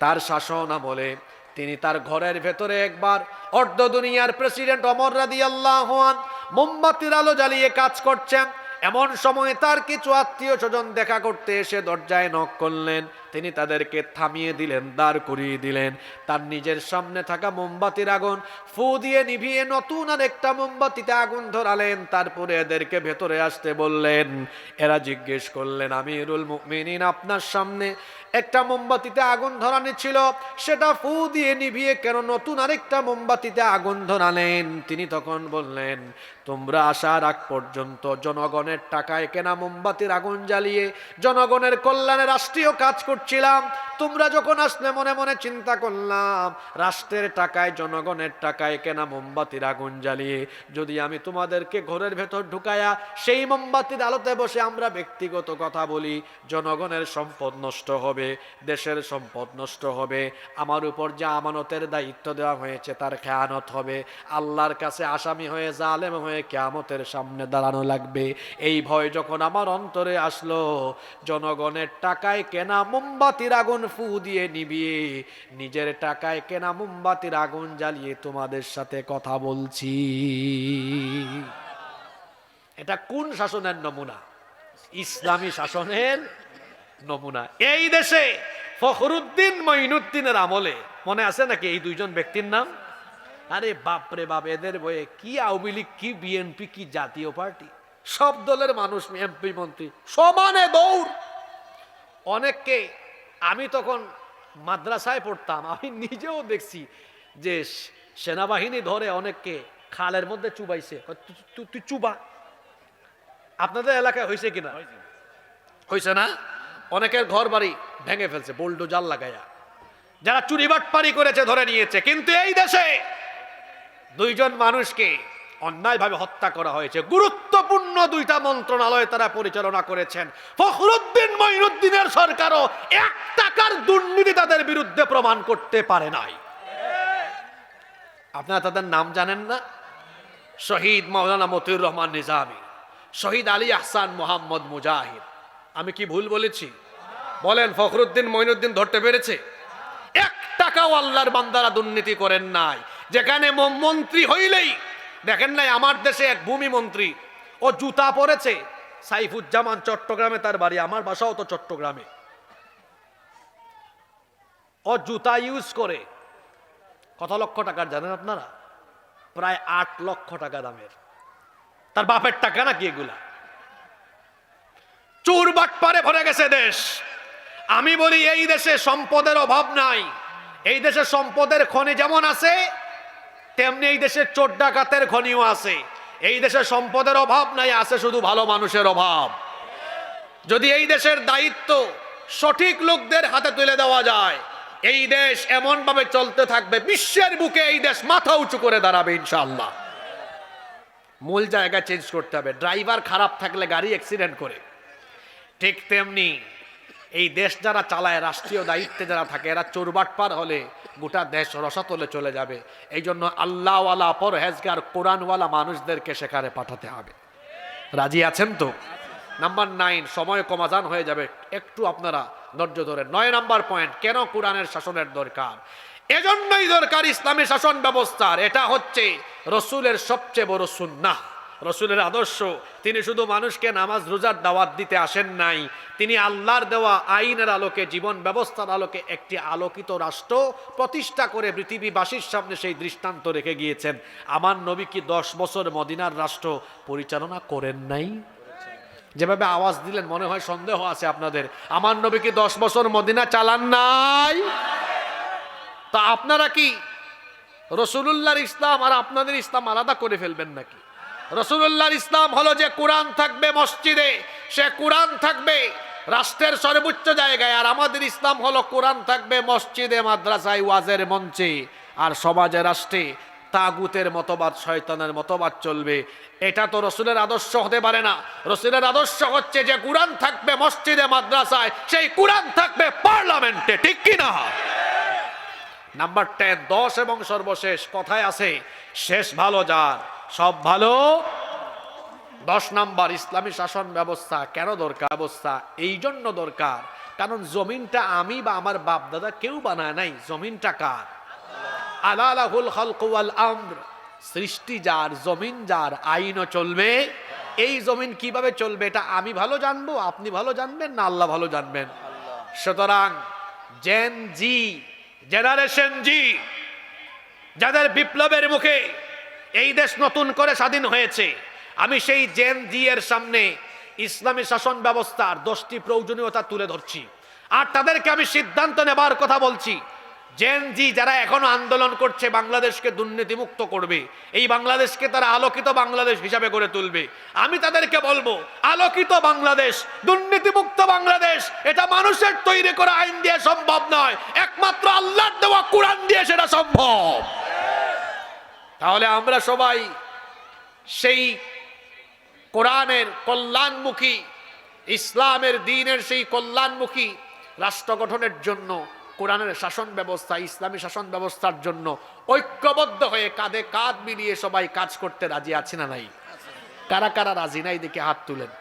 তার শাসন আমলে তিনি তার ঘরের ভেতরে একবার অর্ধ দুনিয়ার প্রেসিডেন্ট ওমর রাদিয়াল্লাহু আনহু মোমবাতির আলো জ্বালিয়ে কাজ করছেন। এমন সময় তার কিছু আত্মীয় স্বজন দেখা করতে এসে দরজায় নক করলেন। তিনি তাদেরকে থামিয়ে দিলেন, দাঁড় করিয়ে দিলেন। তার নিজের সামনে থাকা মোমবাতির আগুন ফু দিয়ে নিভিয়ে নতুন আর একটা মোমবাতিতে আগুন ধরালেন। তারপরে এদেরকে ভেতরে আসতে বললেন। এরা জিজ্ঞেস করলেন, আমিরুল মুমিনিন, আপনার সামনে একটা মোমবাতিতে আগুন ধরানো ছিল, সেটা ফু দিয়ে নিভিয়ে কেন নতুন আরেকটা মোমবাতিতে আগুন ধরালেন? তিনি তখন বললেন, তোমরা আসার আগ পর্যন্ত জনগণের টাকায় কেনা মোমবাতির আগুন জ্বালিয়ে জনগণের কল্যাণে রাষ্ট্রীয় কাজ করছিলাম। তোমরা যখন আসলে মনে মনে চিন্তা করলাম, রাষ্ট্রের টাকায়, জনগণের টাকায় কেনা মোমবাতির আগুন জ্বালিয়ে যদি আমি তোমাদেরকে ঘরের ভেতর ঢুকায়া সেই মোমবাতির আলোতে বসে আমরা ব্যক্তিগত কথা বলি, জনগণের সম্পদ নষ্ট হবে, দেশের সম্পদ নষ্ট হবে, আমার উপর যে আমানতের দায়িত্ব দেওয়া হয়েছে তার খেয়ানত হবে, আল্লাহর কাছে আসামি হয়ে জালেম হয়ে কিয়ামতের সামনে দাঁড়ানো লাগবে। এই ভয় যখন আমার অন্তরে আসলো, জনগণের টাকায় কেনা মোমবাতির আগুন ফু দিয়ে নিভিয়ে নিজের টাকায় কেনা মোমবাতির আগুন জ্বালিয়ে তোমাদের সাথে কথা বলছি। এটা কোন শাসনের নমুনা? ইসলামী শাসনের নমুনা। এই দেশে ফখরুদ্দিন মঈনুদ্দিনের আমলে মনে আছে নাকি এই দুইজন ব্যক্তির নাম? আরে বাপরে বাপ, এদের বয়ে কি আওয়ামী লীগ, কি বিএনপি, কি জাতীয় পার্টি, সব দলের মানুষ, এমপি মন্ত্রী সমানে দৌড়। অনেককে, আমি তখন মাদ্রাসায় পড়তাম, আমি নিজেও দেখছি যে সেনাবাহিনী ধরে অনেককে খালের মধ্যে চুবাইছে। তুই চুবা। আপনাদের এলাকায় হয়েছে কিনা? হয়েছে না? অনেকের ঘর বাড়ি ভেঙে ফেলছে বোল্ডোজার লাগাইয়া, যারা চুরি বাটপারি করেছে ধরে নিয়েছে। কিন্তু এই দেশে দুইজন মানুষকে অন্যায়ভাবে হত্যা করা হয়েছে। গুরুত্বপূর্ণ 2টা মন্ত্রণালয় তারা পরিচালনা করেছেন। ফখরুদ্দিন মঈনুদ্দিনের সরকারও 1 টাকার দুর্নীতি তাদের বিরুদ্ধে প্রমাণ করতে পারে নাই। আপনারা তাদের নাম জানেন না? শহীদ মাওলানা মতিউর রহমান নিজামী, শহীদ আলী আহসান মোহাম্মদ মুজাহিদ। আমি কি ভুল বলেছি? বলেন, ফখরুদ্দিন মঈনুদ্দিন ধরতে পেরেছে? 1 টাকাও আল্লাহর বান্দারা দুর্নীতি করেন নাই। যেখানে মন্ত্রী হইলেই, দেখেন নাই আমার দেশে এক ভূমি মন্ত্রী, ও জুতা পরেছে, সাইফুজ্জামান, চট্টগ্রামে তার বাড়ি, আমার বাসাও তো চট্টগ্রামে। ও জুতা ইউজ করে কত লক্ষ টাকার জানেন আপনারা? প্রায় 8 লক্ষ টাকা দামের। তার বাপের টাকা নাকি এগুলা? চোর বাটপারে ভরে গেছে দেশ। আমি বলি, এই দেশে সম্পদের অভাব নাই। এই দেশে সম্পদের খনি যেমন আছে, তেমনি এই দেশে চোর ডাকাতের খনিও আছে। এই দেশে সম্পদের অভাব নাই, আছে শুধু ভালো মানুষের অভাব। যদি এই দেশের দায়িত্ব সঠিক লোকদের হাতে তুলে দেওয়া যায়, এই দেশ এমন ভাবে চলতে থাকবে, বিশ্বের বুকে এই দেশ মাথা উঁচু করে দাঁড়াবে ইনশাআল্লাহ। মূল জায়গা চেঞ্জ করতে হবে। ড্রাইভার খারাপ থাকলে গাড়ি অ্যাক্সিডেন্ট করে, ঠিক তেমনি এই দেশ যারা চালায়, রাষ্ট্রীয় দায়িত্বে যারা থাকে, এরা চোরবাটপার হলে গোটা দেশ রসাতলে চলে যাবে। এই জন্য আল্লাহওয়ালা পরহেজগার কোরআনওয়ালা মানুষদেরকে সেখানে পাঠাতে হবে। রাজি আছেন তো? নাম্বার 9, সময় কমাজান হয়ে যাবে, একটু আপনারা ধৈর্য ধরেন। 9 নাম্বার পয়েন্ট, কেন কোরআনের শাসনের দরকার? এজন্যই দরকার ইসলামী শাসন ব্যবস্থার। এটা হচ্ছে রসুলের সবচেয়ে বড় সুন্নাহ, রসুলের আদর্শ। তিনি শুধু মানুষকে নামাজ রোজার দাওয়াত দিতে আসেন নাই, তিনি আল্লাহর দেওয়া আইনের আলোকে, জীবন ব্যবস্থার আলোকে একটি আলোকিত রাষ্ট্র প্রতিষ্ঠা করে পৃথিবীবাসীর সামনে সেই দৃষ্টান্ত রেখে গিয়েছেন। আমার নবী কি 10 বছর মদিনার রাষ্ট্র পরিচালনা করেন নাই? যেভাবে আওয়াজ দিলেন মনে হয় সন্দেহ আছে আপনাদের। আমার নবী কি 10 বছর মদিনা চালান নাই? তা আপনারা কি রসুলুল্লাহর ইসলাম আর আপনাদের ইসলাম আলাদা করে ফেলবেন নাকি? রসুলুল্লাহর ইসলাম হলো যে কোরআন থাকবে মসজিদে, সে কোরআন থাকবে রাষ্ট্রের সর্বোচ্চ জায়গায়, আর আমাদের ইসলাম হলো কোরআন থাকবে মসজিদে, মাদ্রাসায়, ওয়াজের মঞ্চে, আর সমাজে, রাষ্ট্রে তাগুতের মতবাদ, শয়তানের মতবাদ চলবে। এটা তো রসুলের আদর্শ হতে পারে না। রসুলের আদর্শ হচ্ছে যে কোরআন থাকবে মসজিদে, মাদ্রাসায়, সেই কোরআন থাকবে পার্লামেন্টে, ঠিক কি না? নাম্বার 10, 10 এবং সর্বশেষ, কথায় আছে শেষ ভালো যার, সব ভালো। 10 নাম্বার, ইসলামী শাসন ব্যবস্থা কেন দরকার? ব্যবস্থা এই জন্য দরকার কারণ জমিনটা আমি বা আমার বাপ দাদা কেউ বানায় নাই। জমিনটা কার? আলা লাহুল খালকু ওয়াল আমর, সৃষ্টি যার, জমিন যার, আইনও চলবে। এই জমিন কিভাবে চলবে এটা আমি ভালো জানবো, আপনি ভালো জানবেন না আল্লাহ ভালো জানবেন? সুতরাং জেন জি, জেনারেশন জি, যাদের বিপ্লবের মুখে এই দেশ নতুন করে স্বাধীন হয়েছে, আমি সেই জেন জি এর সামনে ইসলামী শাসন ব্যবস্থার 10টি প্রয়োজনীয়তা তুলে ধরছি, আর তাদেরকে আমি সিদ্ধান্ত নেবার কথা বলছি। জেন জি যারা এখনো আন্দোলন করছে বাংলাদেশকে দুর্নীতিমুক্ত করবে, এই বাংলাদেশকে তারা আলোকিত বাংলাদেশ হিসাবে গড়ে তুলবে, আমি তাদেরকে বলবো আলোকিত বাংলাদেশ, দুর্নীতিমুক্ত বাংলাদেশ, এটা মানুষের তৈরি করা আইন দিয়ে সম্ভব নয়, একমাত্র আল্লাহর দেওয়া কোরআন দিয়ে সেটা সম্ভব। তাহলে আমরা সবাই সেই কোরআনের কল্যাণমুখী, ইসলামের দ্বীনের সেই কল্যাণমুখী রাষ্ট্র গঠনের জন্য, কোরআনের শাসন ব্যবস্থা, ইসলামী শাসন ব্যবস্থার জন্য ঐক্যবদ্ধ হয়ে কাঁধে কাঁধ মিলিয়ে সবাই কাজ করতে রাজি আছে না নাই? কারা কারা রাজি নাই দেখে হাত তুলেন।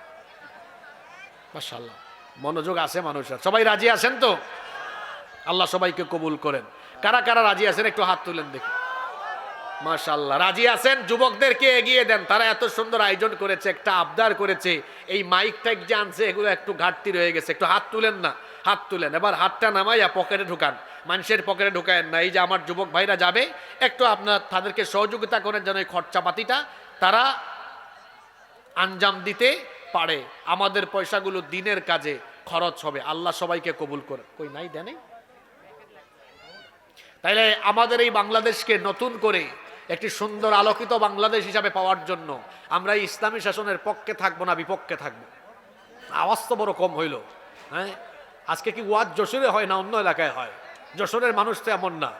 মাশাআল্লাহ, মনোযোগ আছে মানুষের। সবাই রাজি আছেন তো? আল্লাহ সবাইকে কবুল করেন। কারা কারা রাজি আছেন একটু হাত তুলেন দেখি। মাশাআল্লাহ, রাজি আছেন। যুবকদেরকে এগিয়ে দেন, তারা এত সুন্দর আয়োজন করেছে, একটা আবদার করেছে, এই মাইক টাইক যে আনছে এগুলো একটু ঘাটতি রয়ে গেছে, একটু হাত তুলেন না, হাত তুলেন। এবার হাতটা নামাইয়া পকেটে ঢুকান, মানুষের পকেটে ঢুকায়েন না। এই যে আমার যুবক ভাইরা যাবে, একটু আপনার তাদেরকে সহযোগিতা করেন যেন এই খরচাপাতিটা তারা আঞ্জাম দিতে পারে। আমাদের পয়সাগুলো দিনের কাজে খরচ হবে। আল্লাহ সবাইকে কবুল করে। কই নাই দেনে? তাইলে আমাদের এই বাংলাদেশকে নতুন করে একটি সুন্দর আলোকিত বাংলাদেশ হিসাবে পাওয়ার জন্য আমরা ইসলামী শাসনের পক্ষে থাকবো না বিপক্ষে থাকবো? আওয়াজ তো বড় কম হইল। হ্যাঁ, আজকে কি ওয়াজ যশোরে হয় না অন্য এলাকায় হয়? যশোরের মানুষ তো এমন না।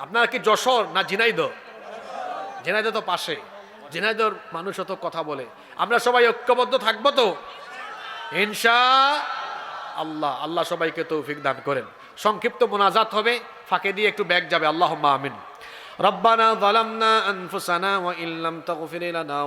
আপনারা কি যশোর না ঝিনাইদহ? ঝিনাইদহ তো পাশে, ঝিনাইদহর মানুষ তো কথা বলে। আমরা সবাই ঐক্যবদ্ধ থাকবো তো ইনশাআল্লাহ। আল্লাহ সবাইকে তৌফিক দান করেন। সংক্ষিপ্ত মোনাজাত হবে, ফাঁকে দিয়ে একটু ব্যাগ যাবে। আল্লাহুম্মা আমিন। রব্বানা যালামনা আনফুসানা ওয়া ইল্লাম তাগফির লানা